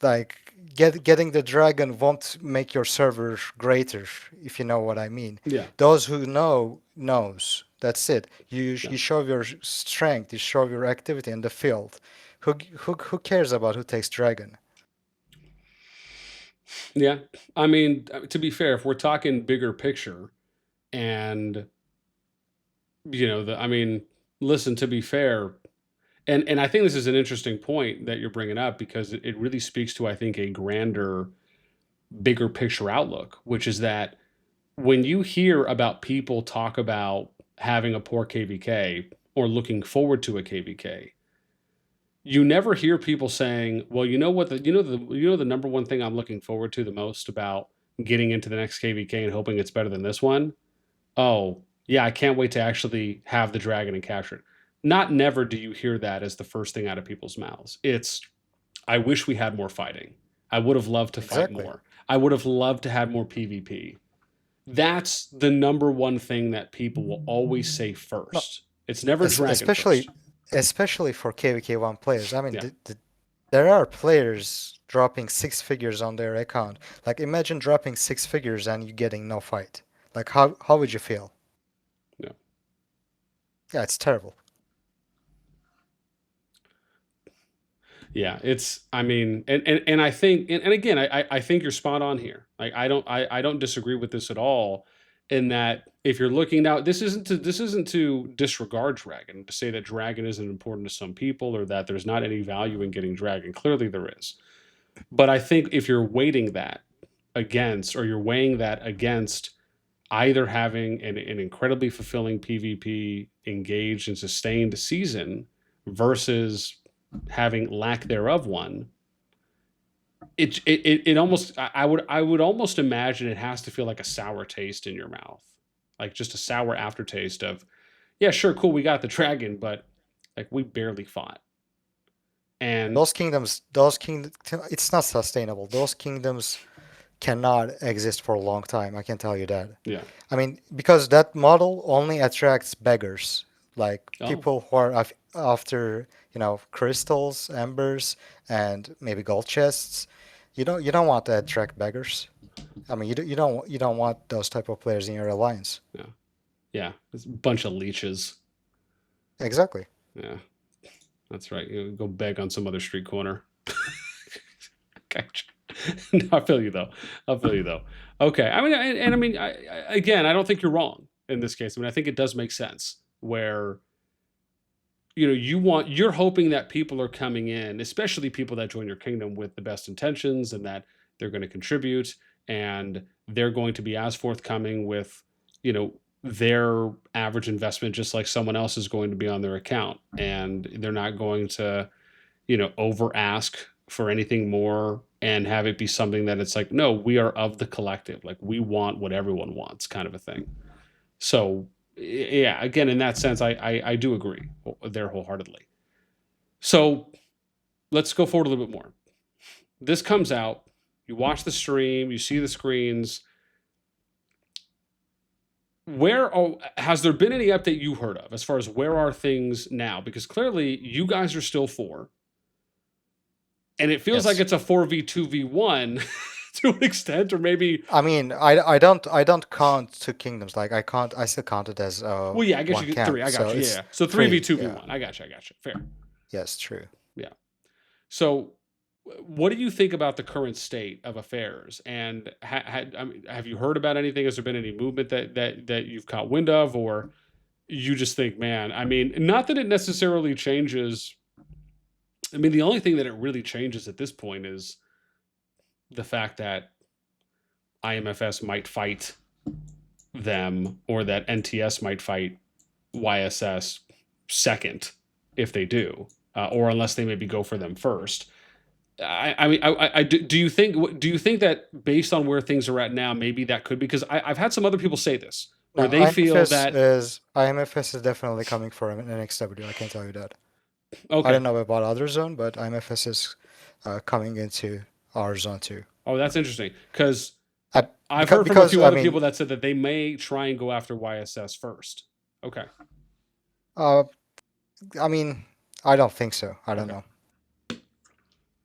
B: Like, getting the dragon won't make your server greater, if you know what I mean.
A: Yeah.
B: Those who knows. That's it.
A: Yeah.
B: You show your strength. You show your activity in the field. Who cares about who takes dragon?
A: Yeah. I mean, to be fair, if we're talking bigger picture, and I mean, listen, to be fair, and I think this is an interesting point that you're bringing up, because it really speaks to, I think, a grander, bigger picture outlook, which is that when you hear about people talk about having a poor KvK or looking forward to a KvK, you never hear people saying, "Well, you know what the number one thing I'm looking forward to the most about getting into the next KvK and hoping it's better than this one? Oh, yeah, I can't wait to actually have the dragon and capture it." Not never do you hear that as the first thing out of people's mouths. It's, I wish we had more fighting. I would have loved to fight
B: Exactly.
A: more. I would have loved to have more PvP. That's the number one thing that people will always say
B: No,
A: first. It's never dragon
B: especially
A: first.
B: for KvK1 players. I mean,
A: Yeah.
B: there are players dropping six figures on their account. Like, imagine dropping six figures and you getting no fight. Like, how would you feel?
A: Yeah.
B: Yeah, it's terrible.
A: Yeah, it's, I mean, and I think, and again, I think you're spot on here. Like, I don't disagree with this at all. In that, if you're looking now, this isn't to disregard dragon, to say that dragon isn't important to some people, or that there's not any value in getting dragon. Clearly there is. But I think if you're weighting that against, or you're weighing that against either having an incredibly fulfilling PvP engaged and sustained season versus having lack thereof one, it almost, I would almost imagine it has to feel like a sour taste in your mouth, like just a sour aftertaste of, yeah, sure, cool, we got the dragon, but like we barely fought. And
B: Those kingdoms, it's not sustainable. Those kingdoms cannot exist for a long time. I can tell you that.
A: yeah.
B: I mean, because that model only attracts beggars, like
A: Oh,
B: people who are after, crystals, embers, and maybe gold chests. You don't want to attract beggars. I mean, you don't want those type of players in your alliance.
A: yeah. Yeah, it's a bunch of leeches.
B: Exactly.
A: Yeah, that's right. You go beg on some other street corner. Gotcha. No, I feel you though. I feel you though. Okay. I mean, and I mean, again, I don't think you're wrong in this case. I mean, I think it does make sense where, you're hoping that people are coming in, especially people that join your kingdom, with the best intentions, and that they're going to contribute, and they're going to be as forthcoming with, their average investment, just like someone else is going to be on their account, and they're not going to, over ask for anything more, and have it be something that it's like, no, we are of the collective, like we want what everyone wants, kind of a thing. So yeah, again, in that sense, I do agree there wholeheartedly. So let's go forward a little bit more. This comes out, you watch the stream, you see the screens. Has there been any update you heard of as far as where are things now? Because clearly you guys are still 4, and it feels like
B: Yes.
A: it's a 4v2v1 to an extent, or maybe.
B: I mean, I don't count two kingdoms. Like, I still count it as
A: Well, yeah, I guess
B: one
A: you get 3.
B: camp.
A: I got
B: So
A: you. Yeah,
B: it's
A: yeah. So three v
B: three.
A: two v
B: Yeah.
A: one. I got you. Fair.
B: Yes, true.
A: Yeah. So what do you think about the current state of affairs? And I mean, have you heard about anything? Has there been any movement that you've caught wind of, or you just think, man? I mean, not that it necessarily changes. I mean, the only thing that it really changes at this point is the fact that IMFS might fight them, or that NTS might fight YSS second if they do, or unless they maybe go for them first. I mean, do you think that based on where things are at now, maybe that could be, because I've had some other people say this
B: No,
A: where they feel that
B: IMFS is definitely coming for an NxW. I can tell you that. I
A: okay,
B: don't know about other zone, but IMFS is coming into our zone too.
A: oh that's interesting because
B: I,
A: I've heard from a
B: because
A: few
B: I
A: other
B: mean,
A: people that said that they may try and go after YSS first. Okay,
B: uh, I mean, I don't think so. I don't
A: okay,
B: know.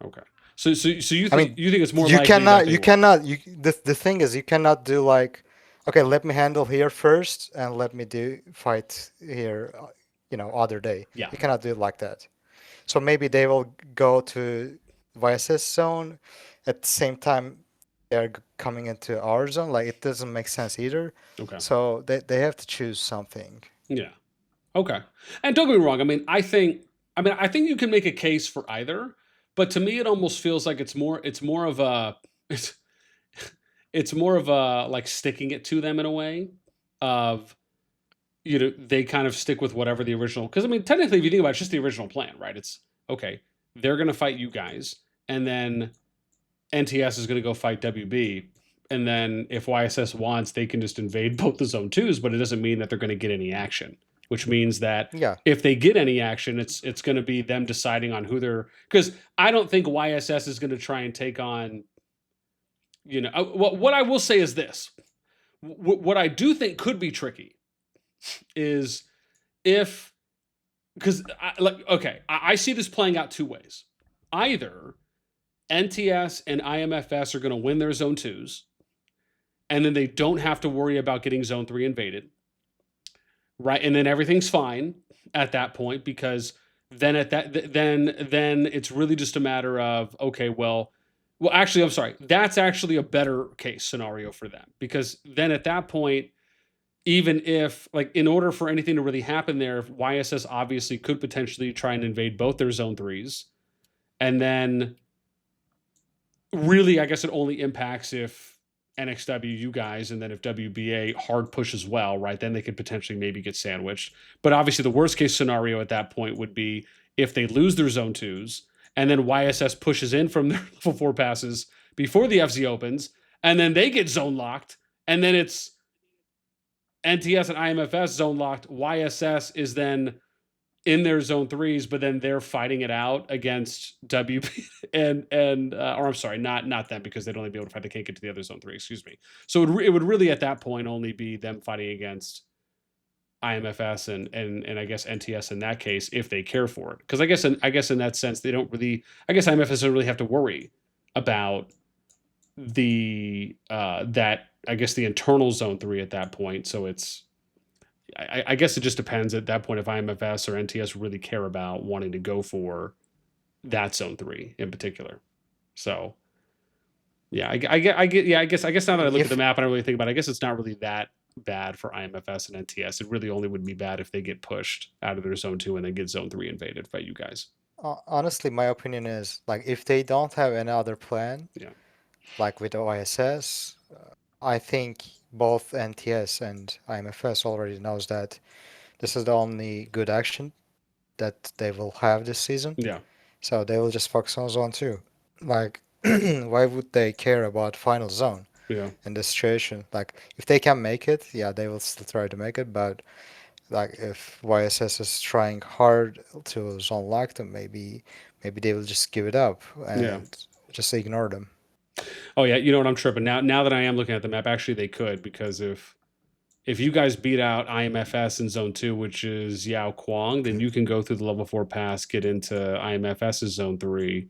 A: okay. So you
B: I
A: think
B: mean,
A: it's more
B: you
A: likely that
B: cannot,
A: they
B: you
A: will?
B: cannot, you, the thing is, you cannot do like, okay, let me handle here first and let me do fight here, other day.
A: Yeah,
B: You cannot do it like that. So maybe they will go to YSS zone at the same time they're coming into our zone. Like it doesn't make sense either.
A: okay,
B: So they have to choose something.
A: yeah. Okay. And don't get me wrong. I think you can make a case for either, but to me it almost feels like it's more of a it's it's more of a like sticking it to them in a way of they kind of stick with whatever the original, because I mean technically if you think about it, it's just the original plan, right? It's okay, they're going to fight you guys, and then NTS is going to go fight WB, and then if YSS wants, they can just invade both the zone twos, but it doesn't mean that they're going to get any action. Which means that
B: Yeah.
A: if they get any action, it's going to be them deciding on who they're. Because I don't think YSS is going to try and take on. What I will say is this: what I do think could be tricky is if, because I see this playing out two ways. Either NTS and IMFS are going to win their zone twos, and then they don't have to worry about getting zone three invaded, right? And then everything's fine at that point, because then then it's really just a matter of, okay, well actually I'm sorry, that's actually a better case scenario for them, because then at that point, even if, like, in order for anything to really happen there, YSS obviously could potentially try and invade both their zone threes, and then really I guess it only impacts if NxW, you guys, and then if WBA hard push as well, right? Then they could potentially maybe get sandwiched. But obviously, the worst case scenario at that point would be if they lose their zone twos, and then YSS pushes in from their level 4 passes before the FZ opens, and then they get zone locked, and then it's NTS and IMFS zone locked. YSS is then in their zone threes, but then they're fighting it out against WP or I'm sorry, not them, because they'd only be able to fight. They can't get to the other zone three. Excuse me. So it would really at that point only be them fighting against IMFS and I guess NTS in that case, if they care for it. Because I guess in that sense they don't really. I guess IMFS doesn't really have to worry about the that I guess the internal zone three at that point. So it's. I guess it just depends at that point if IMFS or NTS really care about wanting to go for that zone three in particular. So, yeah, I guess now that I look at the map and I really think about it, I guess it's not really that bad for IMFS and NTS. It really only would be bad if they get pushed out of their zone two and then get zone three invaded by you guys.
B: Honestly, my opinion is like if they don't have any other plan,
A: Yeah,
B: like with OISS, I think both NTS and IMFS already knows that this is the only good action that they will have this season.
A: yeah,
B: So they will just focus on zone two. Like, why would they care about final zone
A: yeah.
B: in this situation? Like, if they can make it, yeah, they will still try to make it. But like, if YSS is trying hard to zone lock them, maybe they will just give it up and just ignore them.
A: Oh yeah, you know what? I'm tripping now. Now that I am looking at the map, actually they could, because if you guys beat out IMFS in zone two, which is Yao Kwang, then you can go through the level 4 pass, get into IMFS's zone three,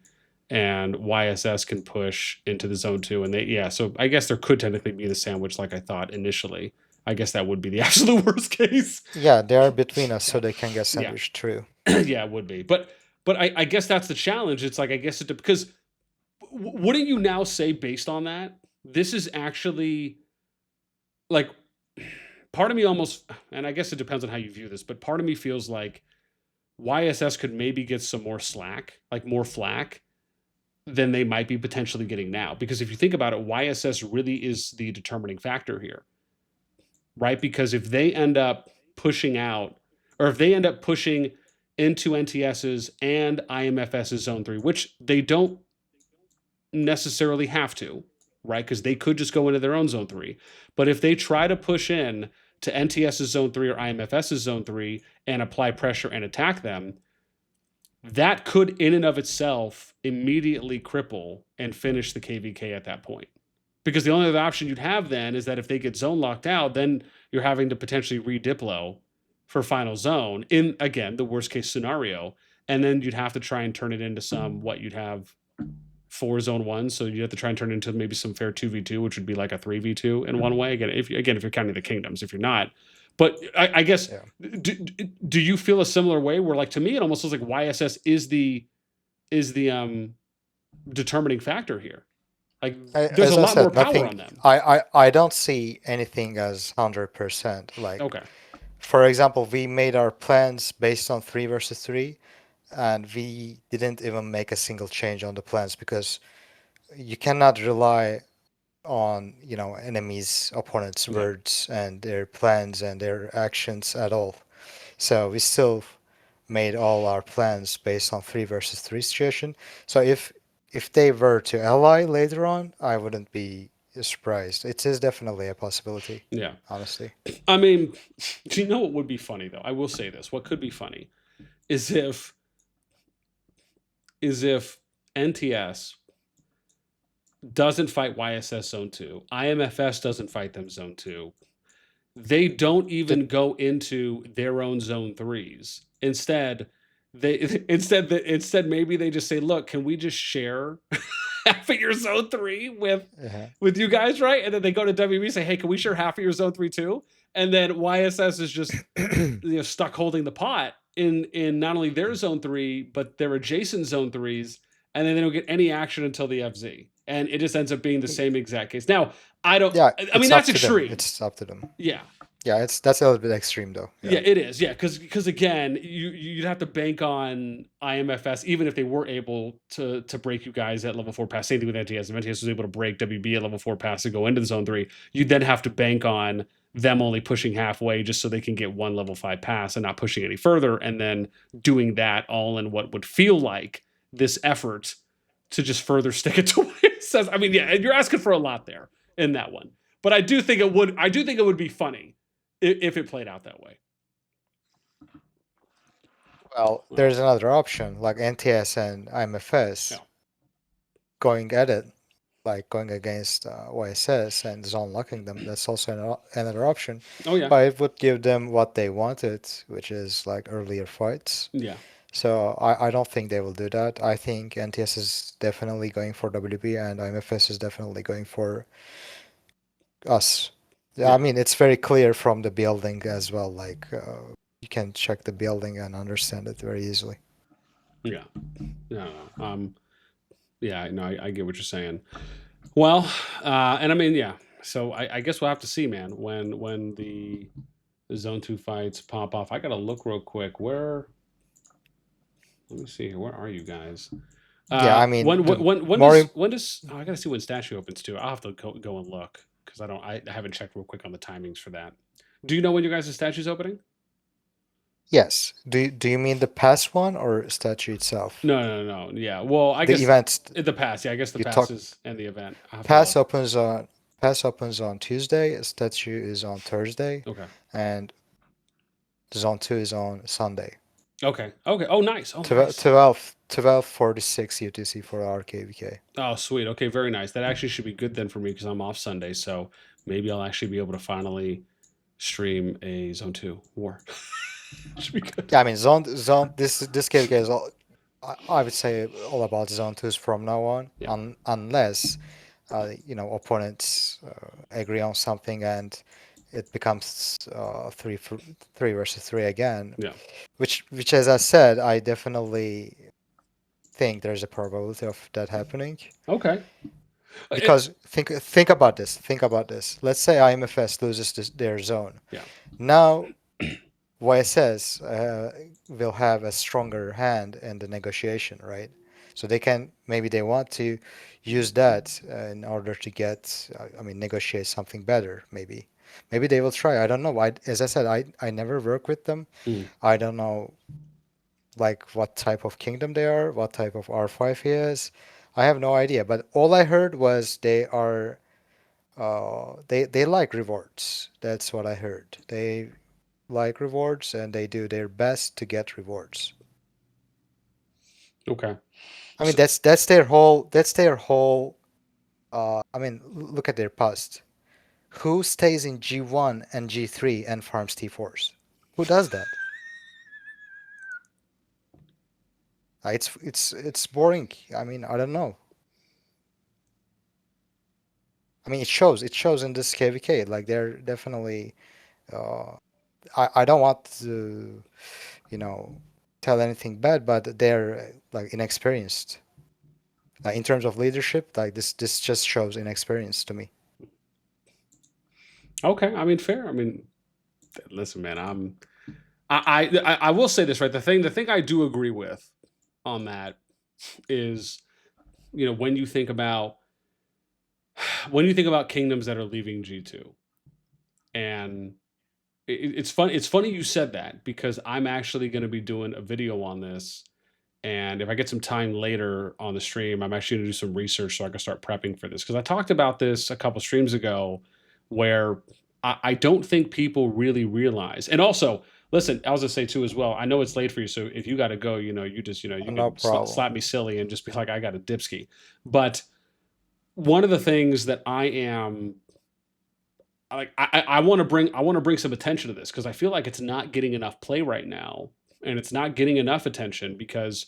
A: and YSS can push into the zone two. And so I guess there could technically be the sandwich like I thought initially. I guess that would be the absolute worst case.
B: Yeah, they are between us, so they can get sandwiched through.
A: Yeah, it would be. But I guess that's the challenge. It's like, I guess because wouldn't you now say, based on that, this is actually like, part of me almost, and I guess it depends on how you view this, but part of me feels like YSS could maybe get some more slack, like more flack, than they might be potentially getting now. Because if you think about it, YSS really is the determining factor here, right? Because if they end up pushing out, or if they end up pushing into NTS's and IMFS's Zone 3, which they don't necessarily have to, right? Because they could just go into their own Zone 3. But if they try to push in to NTS's Zone 3 or IMFS's Zone 3 and apply pressure and attack them, that could in and of itself immediately cripple and finish the KvK at that point. Because the only other option you'd have then is that if they get zone locked out, then you're having to potentially re-diplo for final zone in, again, the worst case scenario. And then you'd have to try and turn it into some, what you'd have 4 zone 1. So you have to try and turn it into maybe some fair 2v2, which would be like a 3v2 in one way. Again, if you're counting the kingdoms, if you're not. But I guess, do you feel a similar way where, like, to me, it almost feels like YSS is the determining factor here? Like, there's a lot more power on them.
B: I don't see anything as 100%. Like,
A: Okay.
B: For example, we made our plans based on 3 versus 3, and we didn't even make a single change on the plans because you cannot rely on enemies, opponents' words and their plans and their actions at all. So we still made all our plans based on 3 versus 3 situation. So if they were to ally later on, I wouldn't be surprised. It is definitely a possibility.
A: Yeah.
B: Honestly.
A: I mean, do you know what would be funny though? I will say this. What could be funny is if NTS doesn't fight YSS Zone 2, IMFS doesn't fight them Zone 2. They don't even go into their own Zone 3s. Instead, maybe they just say, "Look, can we just share half of your Zone 3 with you guys, right?" And then they go to WB and say, "Hey, can we share half of your Zone 3 too?" And then YSS is just stuck holding the pot in not only their Zone 3 but their adjacent Zone 3s, and then they don't get any action until the FZ, and it just ends up being the same exact case. Now, I don't.
B: Yeah,
A: I mean, that's extreme.
B: It's up to them.
A: Yeah.
B: Yeah, that's a little bit extreme though.
A: Yeah, it is. Yeah, because again, you'd have to bank on IMFS, even if they were able to break you guys at level 4 pass. Same thing with NTS. If NTS was able to break WB at level 4 pass to go into the Zone 3, you'd then have to bank on them only pushing halfway just so they can get 1 level 5 pass and not pushing any further, and then doing that all in what would feel like this effort to just further stick it to what it says. I mean, yeah, you're asking for a lot there in that one. But I do think it would be funny if it played out that way.
B: Well, there's another option, like NTS and IMFS going at it, like going against YSS and zone locking them. That's also another option.
A: Oh yeah.
B: But it would give them what they wanted, which is like earlier fights.
A: Yeah.
B: So I don't think they will do that. I think NTS is definitely going for WB and IMFS is definitely going for us. Yeah. I mean, it's very clear from the building as well. Like, you can check the building and understand it very easily.
A: Yeah. No. Yeah. No. I get what you're saying. Well, and I mean, yeah. So I guess we'll have to see, man. When the Zone 2 fights pop off, I gotta look real quick. Let me see here. Where are you guys?
B: Yeah, I mean,
A: when does I gotta see when statue opens too. I'll have to go and look because I haven't checked real quick on the timings for that. Do you know when you guys' statue's opening?
B: Yes. Do you mean the pass one or statue itself?
A: No. Yeah. Well, I guess
B: events.
A: The pass. Yeah, I guess the passes and the event.
B: Pass opens on Tuesday. Statue is on Thursday.
A: Okay.
B: And Zone 2 is on Sunday.
A: Okay. Oh, nice. Oh,
B: 12:46 UTC for our KvK.
A: Oh, sweet. Okay, very nice. That actually should be good then for me because I'm off Sunday, so maybe I'll actually be able to finally stream a Zone 2 war. Should be good.
B: Yeah, I mean, Zone. This KvK is all. I would say all about Zone 2s from now on, unless opponents agree on something and it becomes 3 versus 3 again.
A: Yeah.
B: Which, as I said, I definitely think there's a probability of that happening.
A: Okay.
B: Because think about this. Think about this. Let's say IMFS loses their zone.
A: Yeah.
B: Now YSS will have a stronger hand in the negotiation, right? So maybe they want to use that in order to get, I mean, negotiate something better. Maybe they will try. I don't know. As I said, I never work with them.
A: Mm.
B: I don't know like what type of kingdom they are, what type of R5 he is. I have no idea. But all I heard was they like rewards. That's what I heard. They like rewards and they do their best to get rewards.
A: Okay.
B: I mean
A: So,
B: that's their whole I mean look at their past. Who stays in G1 and G3 and farms T4s? Who does that? It's boring. I mean, I don't know. I mean, it shows in this KvK. Like they're definitely uh I don't want to, you know, tell anything bad, but they're like inexperienced. In terms of leadership, like this just shows inexperience to me.
A: okay. I mean, fair. I mean, listen, man. I will say this, right? The thing I do agree with on that is, when you think about kingdoms that are leaving G2, and it's fun. It's funny you said that because I'm actually going to be doing a video on this. And if I get some time later on the stream, I'm actually going to do some research so I can start prepping for this. Because I talked about this a couple streams ago where I don't think people really realize. And also, listen, I was going to say too as well, I know it's late for you. So if you got to go, you
B: No
A: can
B: problem.
A: slap me silly and just be like, I got a dipski. But one of the things that I am like, I want to bring some attention to this because I feel like it's not getting enough play right now. And it's not getting enough attention because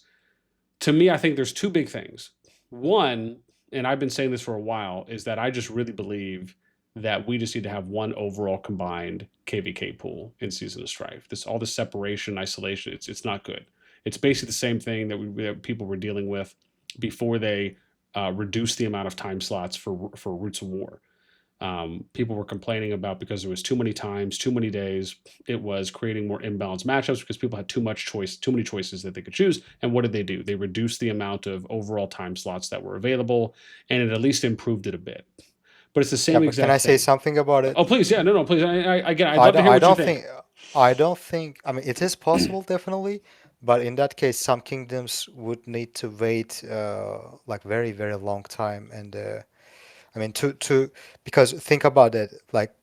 A: to me, I think there's two big things. One, and I've been saying this for a while, is that I just really believe that we just need to have one overall combined KvK pool in Season of Strife. All this separation, isolation, it's not good. It's basically the same thing that people were dealing with before they reduced the amount of time slots for Roots of War. People were complaining about because there was too many times, too many days. It was creating more imbalanced matchups because people had too many choices that they could choose. And what did they do? They reduced the amount of overall time slots that were available, and it at least improved it a bit. But it's the
B: Yeah,
A: same
B: but can I
A: exact
B: say
A: thing.
B: something about it?
A: Oh, please, yeah, no, please. Again, I'd
B: I
A: love to
B: don't.
A: hear
B: I
A: what you
B: don't
A: think.
B: think. I don't think. I mean, it is possible, definitely, but in that case, some kingdoms would need to wait like very, very long time, and I mean to because think about it. Like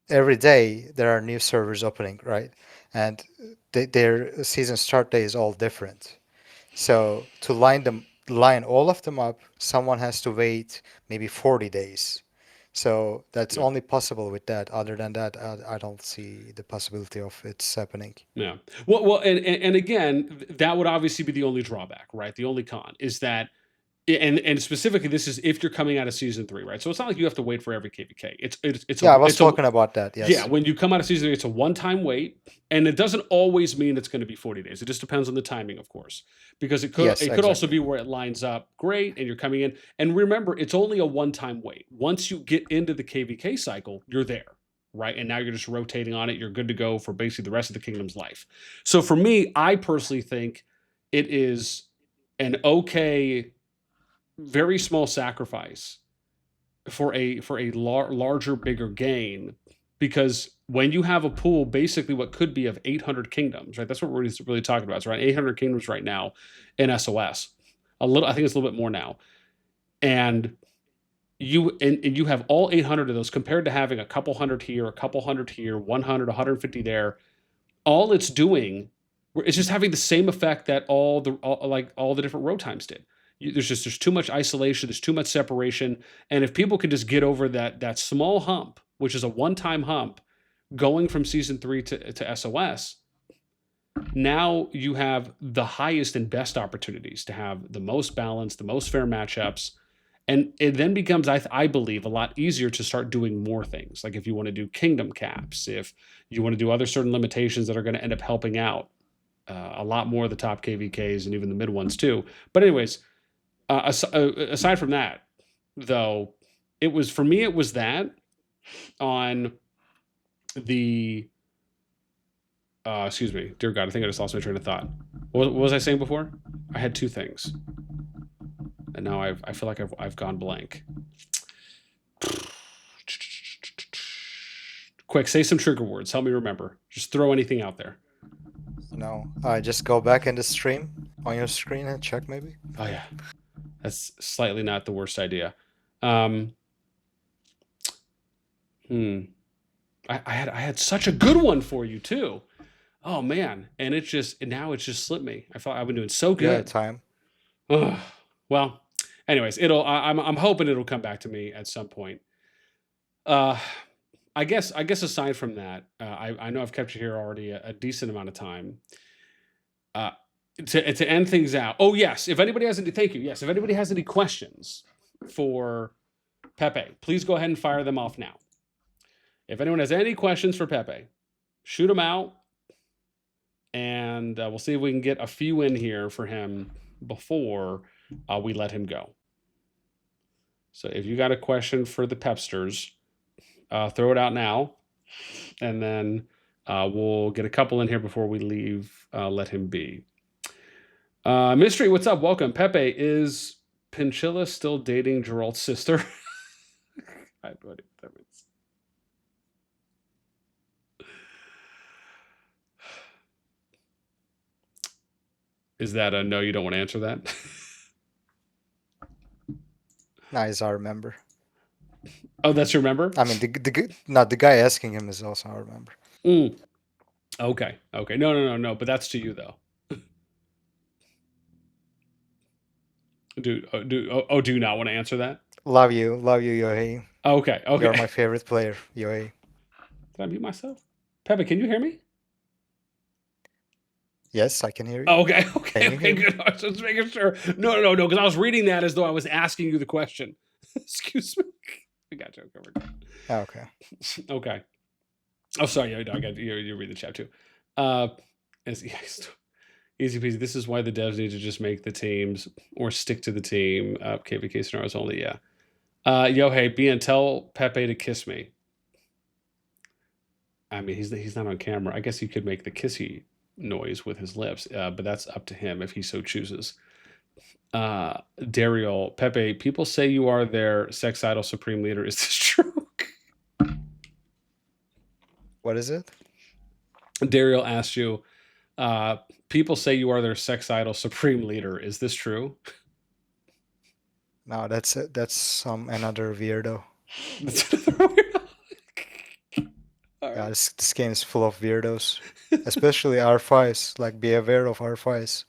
B: every day there are new servers opening, right? And their season start day is all different. So to line all of them up, someone has to wait maybe 40 days. So that's
A: Yeah.
B: only possible with that. Other than that, I don't see the possibility of it's happening.
A: Yeah. Well, and again, that would obviously be the only drawback, right? The only con is that, and specifically, this is if you're coming out of season 3, right? So it's not like you have to wait for every KvK.
B: Yeah, I was talking about that.
A: Yeah,
B: Yes.
A: when you come out of season 3, it's a one-time wait, and it doesn't always mean it's going to be 40 days. It just depends on the timing, of course, because
B: Yes,
A: it could also
B: exactly.
A: be where it lines up great, and you're coming in. And remember, it's only a one-time wait. Once you get into the KvK cycle, you're there, right? And now you're just rotating on it. You're good to go for basically the rest of the kingdom's life. So for me, I personally think it is an okay, very small sacrifice for a larger, bigger gain, because when you have a pool, basically what could be of 800 kingdoms, right? That's what we're really talking about. It's around 800 kingdoms right now in SOS. I think it's a little bit more now, and you have all 800 of those compared to having a couple hundred here, a couple hundred here, 100, 150 there. All it's doing is just having the same effect that all the different row times did. There's too much isolation, there's too much separation, and if people could just get over that small hump, which is a one-time hump, going from season 3 to SOS, now you have the highest and best opportunities to have the most balanced, the most fair matchups. And it then becomes, I believe, a lot easier to start doing more things. Like if you want to do kingdom caps, if you want to do other certain limitations that are going to end up helping out. a lot more of the top KvKs and even the mid ones too. But anyways, aside from that, though, it was for me. It was that on the. Excuse me, dear God, I think I just lost my train of thought. What was I saying before? I had two things, and now I feel like I've gone blank. Quick, say some trigger words. Help me remember. Just throw anything out there.
B: No, I just go back in the stream on your screen and check maybe.
A: Oh yeah, that's slightly not the worst idea. I had such a good one for you too. Oh man, and it's just slipped me. I felt I've been doing so
B: Yeah,
A: good.
B: time.
A: Well, anyways, I'm hoping it'll come back to me at some point. I guess aside from that, I know I've kept you here already a decent amount of time. To end things out. Oh yes, if anybody has any, thank you. Yes, if anybody has any questions for Pepe, please go ahead and fire them off now. If anyone has any questions for Pepe, shoot them out, and we'll see if we can get a few in here for him before we let him go. So if you got a question for the Pepsters, throw it out now, and then we'll get a couple in here before we leave. Let him be. Mystery, what's up? Welcome. Pepe, is Pinchilla still dating Geralt's sister? I have no idea what that means. Is that a no, you don't want to answer that?
B: Nice, I remember.
A: Oh, that's your member?
B: I mean, the guy asking him is also our member.
A: Okay. No. But that's to you though. Do you not want to answer that?
B: Love you, Yohei.
A: Okay.
B: You're my favorite player, Yohei.
A: Did I mute myself? Pepe, can you hear me?
B: Yes, I can hear you.
A: Oh, okay, good. I was just making sure. No, because I was reading that as though I was asking you the question. Excuse me. I got you.
B: Okay.
A: Okay. Oh, sorry. I got you. Read the chat too. Easy peasy. This is why the devs need to just make the teams or stick to the team. KvK scenarios only. Yeah. Hey, BN, tell Pepe to kiss me. I mean, he's not on camera. I guess he could make the kissy noise with his lips, but that's up to him if he so chooses. Daryl, Pepe, people say you are their sex idol supreme leader. Is this true?
B: What is it?
A: Daryl asked you, people say you are their sex idol supreme leader. Is this true?
B: No, that's it. That's another weirdo.
A: That's another weirdo.
B: Right. Yeah, this game is full of weirdos, especially R5s. Like, be aware of R5s.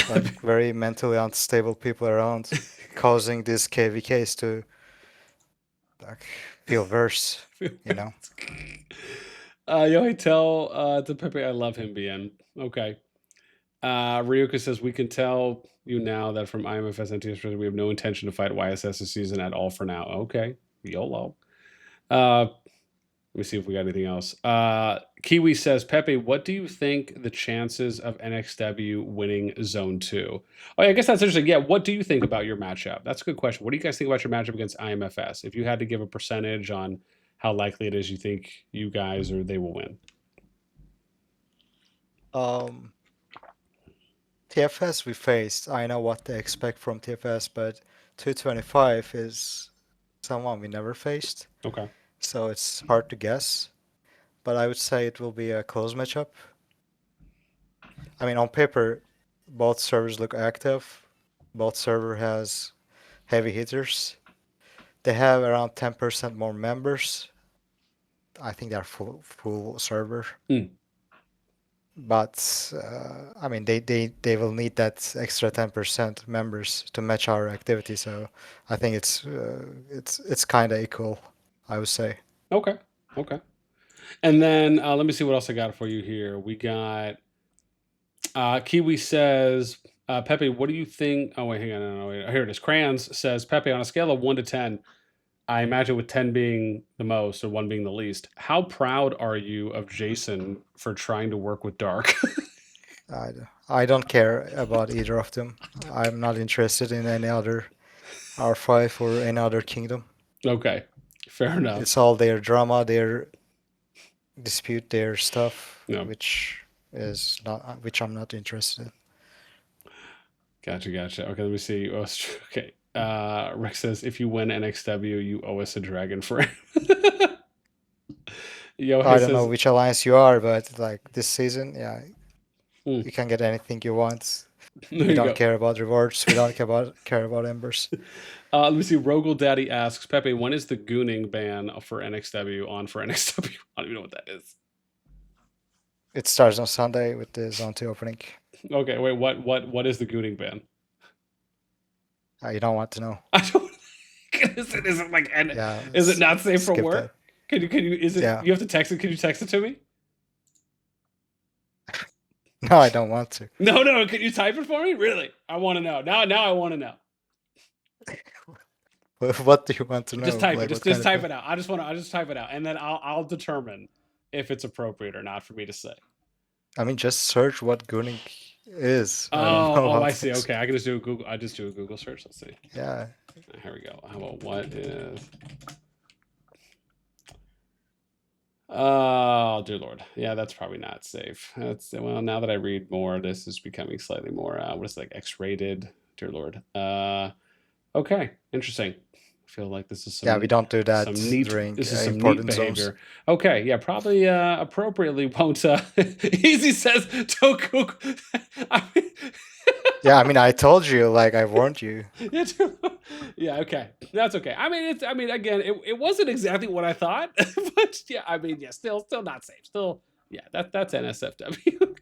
B: Like, very mentally unstable people around, causing these KvKs to like feel worse. You know.
A: Yo, tell to Pepe I love him, BN. Okay. Ryuka says we can tell you now that from IMFS and TS we have no intention to fight YSS this season at all for now. Okay. YOLO. Let me see if we got anything else. Kiwi says, Pepe, what do you think the chances of NxW winning Zone 2? Oh, yeah, I guess that's interesting. Yeah, what do you think about your matchup? That's a good question. What do you guys think about your matchup against IMFS? If you had to give a percentage on how likely it is you think you guys or they will win.
B: TFS we faced. I know what to expect from TFS, but 225 is someone we never faced.
A: Okay.
B: So it's hard to guess, but I would say it will be a close matchup. I mean, on paper, both servers look active. Both server has heavy hitters. They have around 10% more members. I think they're full server. But I mean, they will need that extra 10% members to match our activity. So I think it's kind of equal, I would say.
A: Okay. And then let me see what else I got for you here. We got Kiwi says, Pepe, what do you think? Oh, wait, hang on. No, wait. Here it is. Crayons says, Pepe, on a scale of 1 to 10, I imagine with 10 being the most or 1 being the least, how proud are you of Jason for trying to work with Dark?
B: I don't care about either of them. I'm not interested in any other R5 or any other kingdom.
A: Okay, fair enough.
B: It's all their drama, their dispute, their stuff,
A: No,
B: which I'm not interested in.
A: gotcha. Okay, let me see. Oh, okay. Rex says if you win NxW, you owe us a dragon frame.
B: I
A: Yohei
B: don't know
A: says,
B: which alliance you are, but like this season, yeah,
A: hmm,
B: you can get anything you want.
A: there
B: We
A: you
B: don't
A: go.
B: care about rewards. We don't care about embers.
A: Let me see. Rogel Daddy asks Pepe, when is the gooning ban for NxW on for NxW? I don't even know what that is.
B: It starts on Sunday with the Zone 2 opening.
A: Okay, wait. What is the gooning ban?
B: You don't want to know.
A: I don't. Is it like?
B: Yeah,
A: Is it not safe for
B: skip
A: work?
B: that.
A: Can you? Is it?
B: Yeah.
A: You have to text it. Can you text it to me?
B: No, I don't want to.
A: No. Can you type it for me? Really? I want to know. Now I want to know.
B: What do you want to know?
A: Just type
B: Like,
A: it.
B: what
A: Just
B: kind
A: type
B: of
A: it out. I just type it out, and then I'll determine if it's appropriate or not for me to say.
B: I mean, just search what gooning is. I don't know
A: Oh,
B: how
A: I
B: to
A: see. Okay, I can just do a Google. I just do a Google search. Let's see.
B: Yeah.
A: Here we go. How about what is? Oh, dear Lord. Yeah, that's probably not safe. That's well. Now that I read more, this is becoming slightly more. What is it, like X-rated? Dear Lord. Okay, interesting. I feel like this is
B: Yeah, we don't do that
A: some neat.
B: during
A: This is some neat
B: important zones.
A: behavior. Okay, yeah, probably appropriately won't. Easy says don't Google. I mean,
B: Yeah, I mean, I told you, like, I warned you.
A: yeah, okay, that's okay. I mean, it's. I mean, again, it wasn't exactly what I thought, but yeah, I mean, yeah, still not safe. Still, yeah, that's NSFW.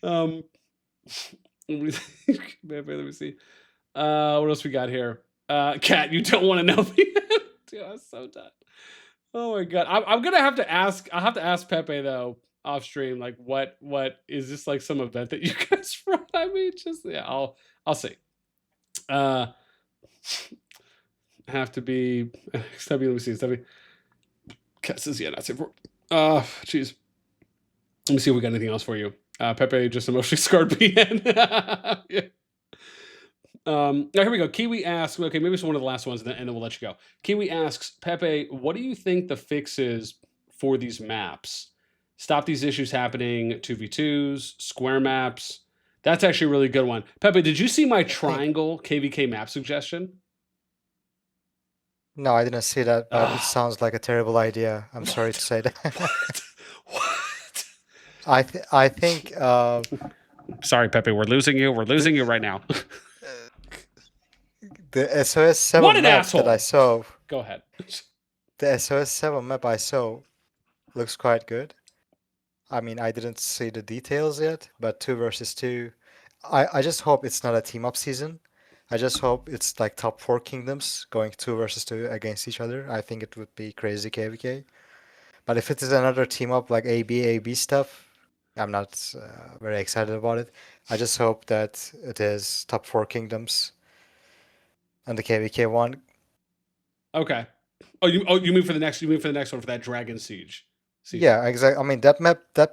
A: Let me see. What else we got here? Kat, you don't want to know me. Dude, I'm so done. Oh my god, I'm gonna have to ask. I'll have to ask Pepe though off stream. Like, what is this like some event that you guys run? I mean, just yeah, I'll see. Have to be XW. Let me see. XW. Kat says yeah, not safe for. Jeez. Let me see if we got anything else for you. Pepe just emotionally scarred PN. Yeah. Here we go. Kiwi asks, okay, maybe it's one of the last ones, and then we'll let you go. Kiwi asks, Pepe, what do you think the fix is for these maps? Stop these issues happening, 2v2s, square maps. That's actually a really good one. Pepe, did you see my triangle KvK map suggestion?
B: No, I didn't see that, but it sounds like a terrible idea. I'm sorry to say that.
A: What?
B: I think
A: Sorry, Pepe, we're losing you. We're losing you right now.
B: the SOS 7
A: What an
B: map
A: asshole!
B: that I saw,
A: Go ahead.
B: the SOS 7 map I saw looks quite good. I mean, I didn't see the details yet, but 2 versus 2. I just hope it's not a team up season. I just hope it's like top 4 kingdoms going 2 versus 2 against each other. I think it would be crazy KvK. But if it is another team up like AB stuff, I'm not very excited about it. I just hope that it is top 4 kingdoms and the KvK one.
A: Okay. You mean for the next? You mean for the next one for that Dragon Siege? Season.
B: Yeah, exactly. I mean that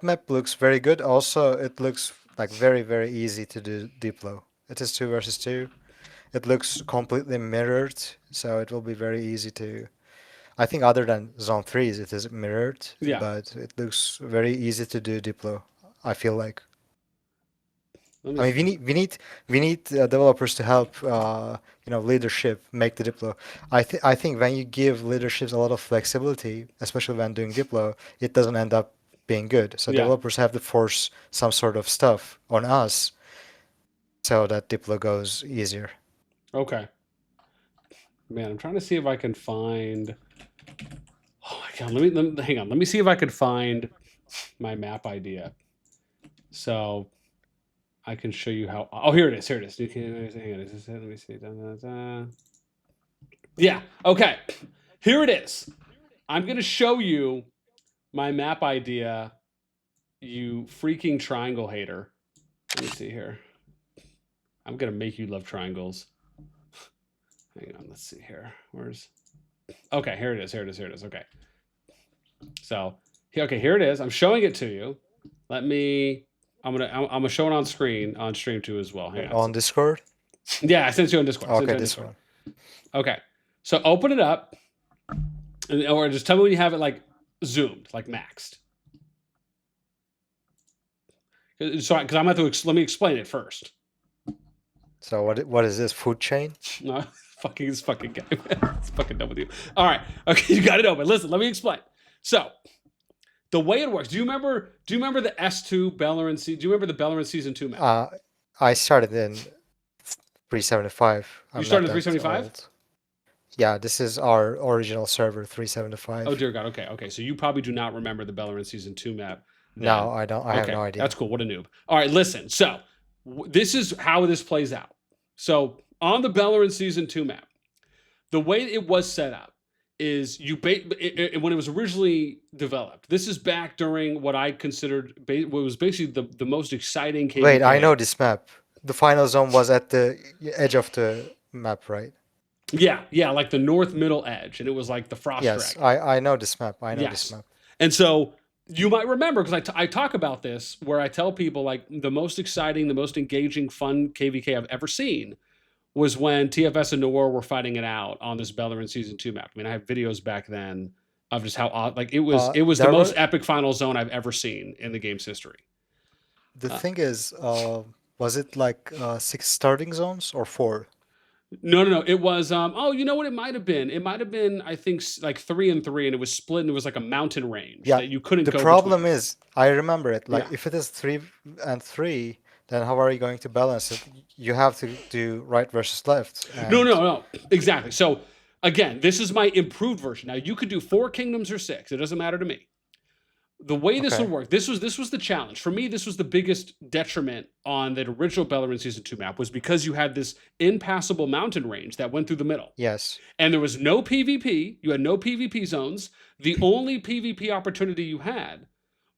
B: map looks very good. Also, it looks like very easy to do Diplo. It is 2 versus 2. It looks completely mirrored, so it will be very easy to. I think other than Zone 3s, it is mirrored,
A: Yeah.
B: but it looks very easy to do Diplo. I feel like.
A: Let
B: I
A: me
B: mean, we need developers to help, leadership make the Diplo. I think when you give leaderships a lot of flexibility, especially when doing Diplo, it doesn't end up being good. So
A: Yeah.
B: developers have to force some sort of stuff on us so that Diplo goes easier.
A: Okay. Man, I'm trying to see if I can find. Oh my god! Let me hang on. Let me see if I can find my map idea. So I can show you how. Oh, here it is. Here it is. You can hang on. Is this it? Let me see. Yeah. Okay. Here it is. I'm gonna show you my map idea. You freaking triangle hater. Let me see here. I'm gonna make you love triangles. Hang on. Let's see here. Where's? Okay. Here it is. Here it is. Here it is. Okay. So, okay, here it is. I'm showing it to you. Let me I'm gonna show it on stream too as well. Hang on.
B: On Discord.
A: Yeah, I sent you on Discord.
B: Okay, this one.
A: Okay, so open it up, or just tell me when you have it like zoomed, like maxed. So, because I'm going to have to let me explain it first.
B: So what is this, food chain?
A: No, fucking this fucking guy, man. It's fucking done with you. All right, okay, you got it open. Listen, let me explain. So, the way it works. Do you remember the S2 Bellerin? Do you remember the Bellerin season 2 map?
B: I started in 375.
A: You started in 375?
B: Yeah, this is our original server, 375.
A: Oh dear God. Okay. So you probably do not remember the Bellerin season 2 map.
B: Then. No, I don't. I have no idea.
A: That's cool. What a noob. All right, listen. So this is how this plays out. So on the Bellerin season 2 map, the way it was set up is when it was originally developed. This is back during what I considered what was basically the most exciting KvK.
B: Wait, I know this map. The final zone was at the edge of the map, right?
A: Yeah, like the north middle edge, and it was like the frost
B: yes,
A: dragon.
B: I know this map. I know this map.
A: And so you might remember, because I talk about this, where I tell people like the most exciting, the most engaging, fun KvK I've ever seen was when TFS and Noir were fighting it out on this Bellerin season 2 map. I mean, I have videos back then of just how odd, like it was the most epic final zone I've ever seen in the game's history.
B: The thing is, was it like 6 starting zones or 4?
A: No. It was oh, you know what it might have been? It might have been, I think, like 3 and 3, and it was split, and it was like a mountain range that you couldn't go.
B: The problem is, I remember it. Like if it is 3 and 3, then how are you going to balance it? You have to do right versus left.
A: No. Exactly. So again, this is my improved version. Now you could do 4 kingdoms or 6. It doesn't matter to me. The way this would work, this was the challenge. For me, this was the biggest detriment on the original Bellerin Season 2 map, was because you had this impassable mountain range that went through the middle.
B: Yes.
A: And there was no PvP. You had no PvP zones. The only PvP opportunity you had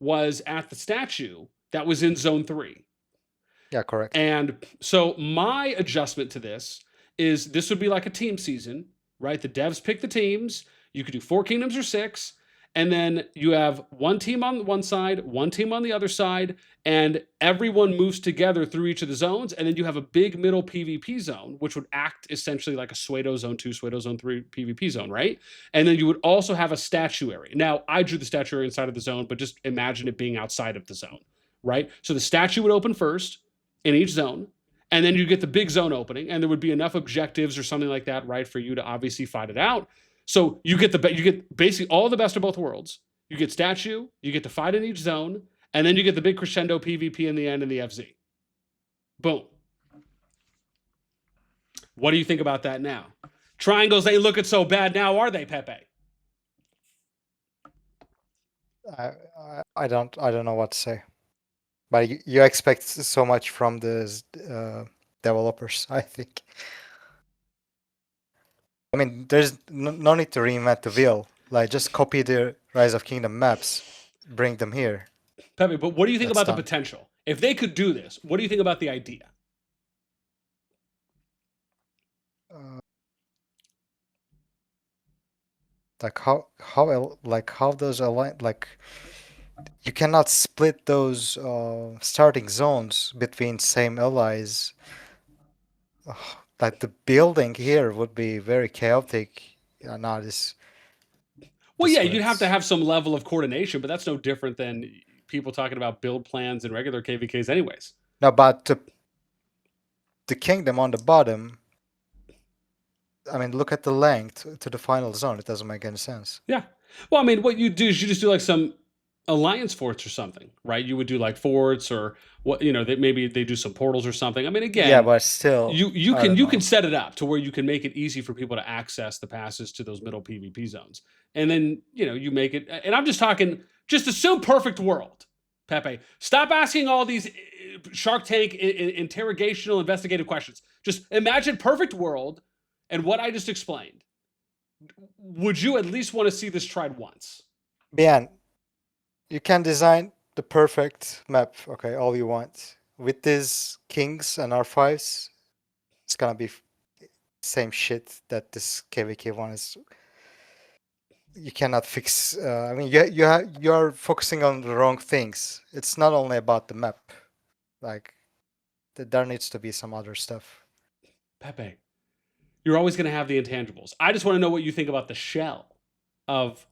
A: was at the statue that was in Zone 3.
B: Yeah, correct.
A: And so my adjustment to this is this would be like a team season, right? The devs pick the teams. You could do 4 kingdoms or 6. And then you have one team on one side, one team on the other side, and everyone moves together through each of the zones. And then you have a big middle PvP zone, which would act essentially like a Pseudo Zone 2, Pseudo Zone 3 PvP zone, right? And then you would also have a statue area. Now, I drew the statue area inside of the zone, but just imagine it being outside of the zone, right? So the statue would open first in each zone, and then you get the big zone opening, and there would be enough objectives or something like that, right, for you to obviously fight it out. So you get basically all the best of both worlds. You get statue, you get to fight in each zone, and then you get the big crescendo PvP in the end in the FZ. Boom. What do you think about that now? Triangles ain't looking so bad now, are they, Pepe?
B: I don't know what to say. But you expect so much from the developers, I think. I mean, there's no need to reinvent the wheel. Like, just copy the Rise of Kingdom maps, bring them here.
A: Pepe, but what do you think about the potential? If they could do this, what do you think about the idea?
B: Like how those align? Like, you cannot split those starting zones between same allies. Like the building here would be very chaotic. Well,
A: yeah, you'd have to have some level of coordination, but that's no different than people talking about build plans in regular KvKs anyways.
B: No, but the kingdom on the bottom, I mean, look at the length to the final zone. It doesn't make any sense.
A: Yeah. Well, I mean, what you do is you just do like some alliance forts or something, right? You would do like forts, or what, maybe they do some portals or something. I mean, again,
B: yeah, but still,
A: you can set it up to where you can make it easy for people to access the passes to those middle PvP zones, and then you make it. And I'm just talking, just assume perfect world, Pepe. Stop asking all these Shark Tank interrogational investigative questions. Just imagine perfect world, and what I just explained. Would you at least want to see this tried once?
B: Bien. You can design the perfect map, okay, all you want. With these kings and R5s, it's gonna be same shit that this KvK one is. You cannot fix. I mean, you are focusing on the wrong things. It's not only about the map. Like there needs to be some other stuff.
A: Pepe, you're always going to have the intangibles. I just want to know what you think about the shell of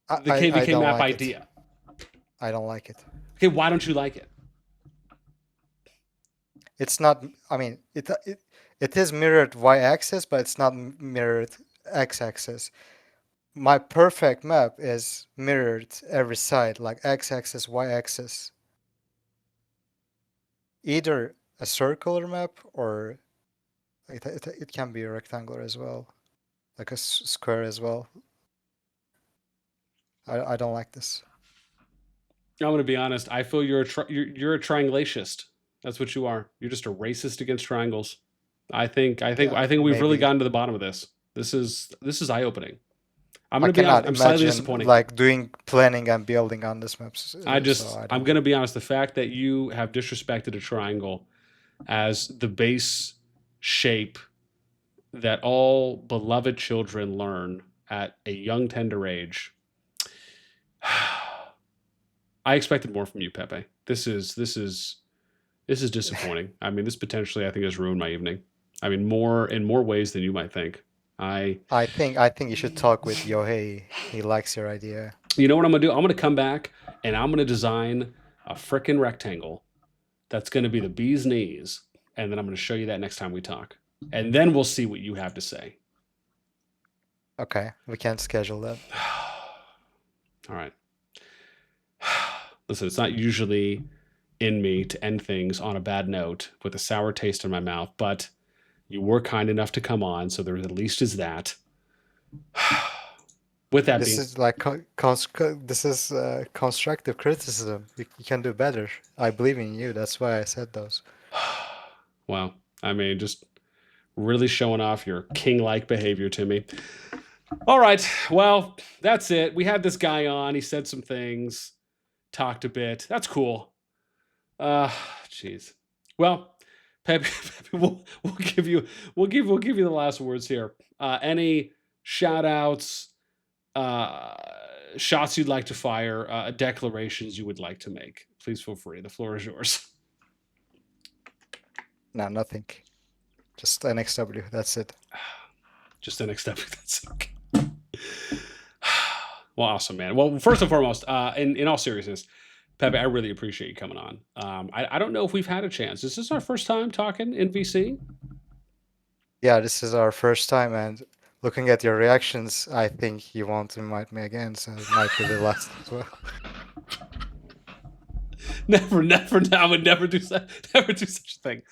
A: the
B: I
A: KvK
B: don't
A: map
B: like it.
A: idea.
B: I don't like it.
A: Okay, why don't you like it?
B: It's not. I mean, it is mirrored y-axis, but it's not mirrored x-axis. My perfect map is mirrored every side, like x-axis, y-axis. Either a circular map or it can be a rectangular as well, like a square as well. I don't like this.
A: I'm going to be honest. I feel you're a triangulation. That's what you are. You're just a racist against triangles. I think we've really gotten to the bottom of this. This is eye opening. I'm going to be honest. I'm slightly disappointed.
B: Like doing planning and building on this map.
A: I'm going to be honest. The fact that you have disrespected a triangle as the base shape that all beloved children learn at a young, tender age. I expected more from you, Pepe. This is disappointing. I mean, this potentially, I think, has ruined my evening. I mean, in more ways than you might think. I
B: think you should talk with Yohei. He likes your idea.
A: You know what I'm gonna do? I'm gonna come back and I'm gonna design a frickin' rectangle that's gonna be the bee's knees, and then I'm gonna show you that next time we talk, and then we'll see what you have to say.
B: Okay, we can schedule that.
A: All right. Listen, it's not usually in me to end things on a bad note with a sour taste in my mouth, but you were kind enough to come on, so there at least is that. With that
B: this is like this is constructive criticism. You can do better. I believe in you. That's why I said those.
A: Well, I mean, just really showing off your king-like behavior to me. All right, well, that's it. We had this guy on. He said some things, talked a bit. That's cool. Jeez. Well, Pepe, we'll give you the last words here. Any shout outs, shots you'd like to fire, declarations you would like to make, please feel free. The floor is yours.
B: No, nothing. Just NxW. That's it.
A: Just NxW. That's okay. Well, awesome, man. Well, first and foremost, in all seriousness, Pepe, I really appreciate you coming on. I don't know if we've had a chance. Is this our first time talking in VC?
B: Yeah, this is our first time, and looking at your reactions, I think you won't invite me again, so it might be the last as well.
A: Never. I would never do such a thing.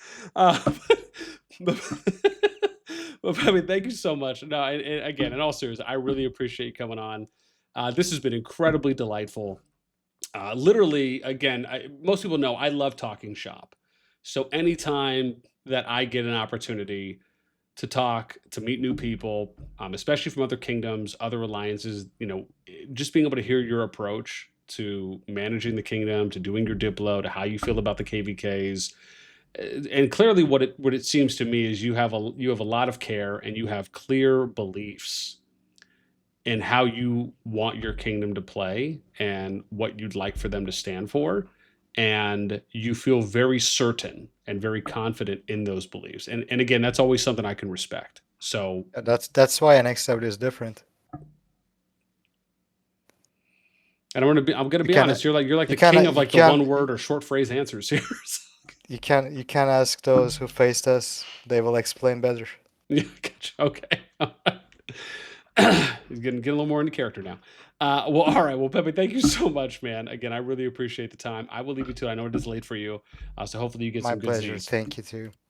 A: But Pepe, thank you so much. No, and again, in all seriousness, I really appreciate you coming on. This has been incredibly delightful. Literally, again, most people know I love talking shop. So anytime that I get an opportunity to talk, to meet new people, especially from other kingdoms, other alliances, just being able to hear your approach to managing the kingdom, to doing your Diplo, to how you feel about the KvKs. And clearly what it seems to me is you have a lot of care and you have clear beliefs in how you want your kingdom to play and what you'd like for them to stand for. And you feel very certain and very confident in those beliefs. And again, that's always something I can respect. So
B: that's why NxW is different.
A: And I'm gonna be honest. You're like the king of like the one word or short phrase answers here.
B: You can ask those who faced us. They will explain better.
A: Yeah, okay. He's getting a little more into character now. Well, all right. Well, Pepe, thank you so much, man. Again, I really appreciate the time. I will leave you to it. I know it is late for you, so hopefully you get some good
B: My pleasure.
A: Z's.
B: Thank you too.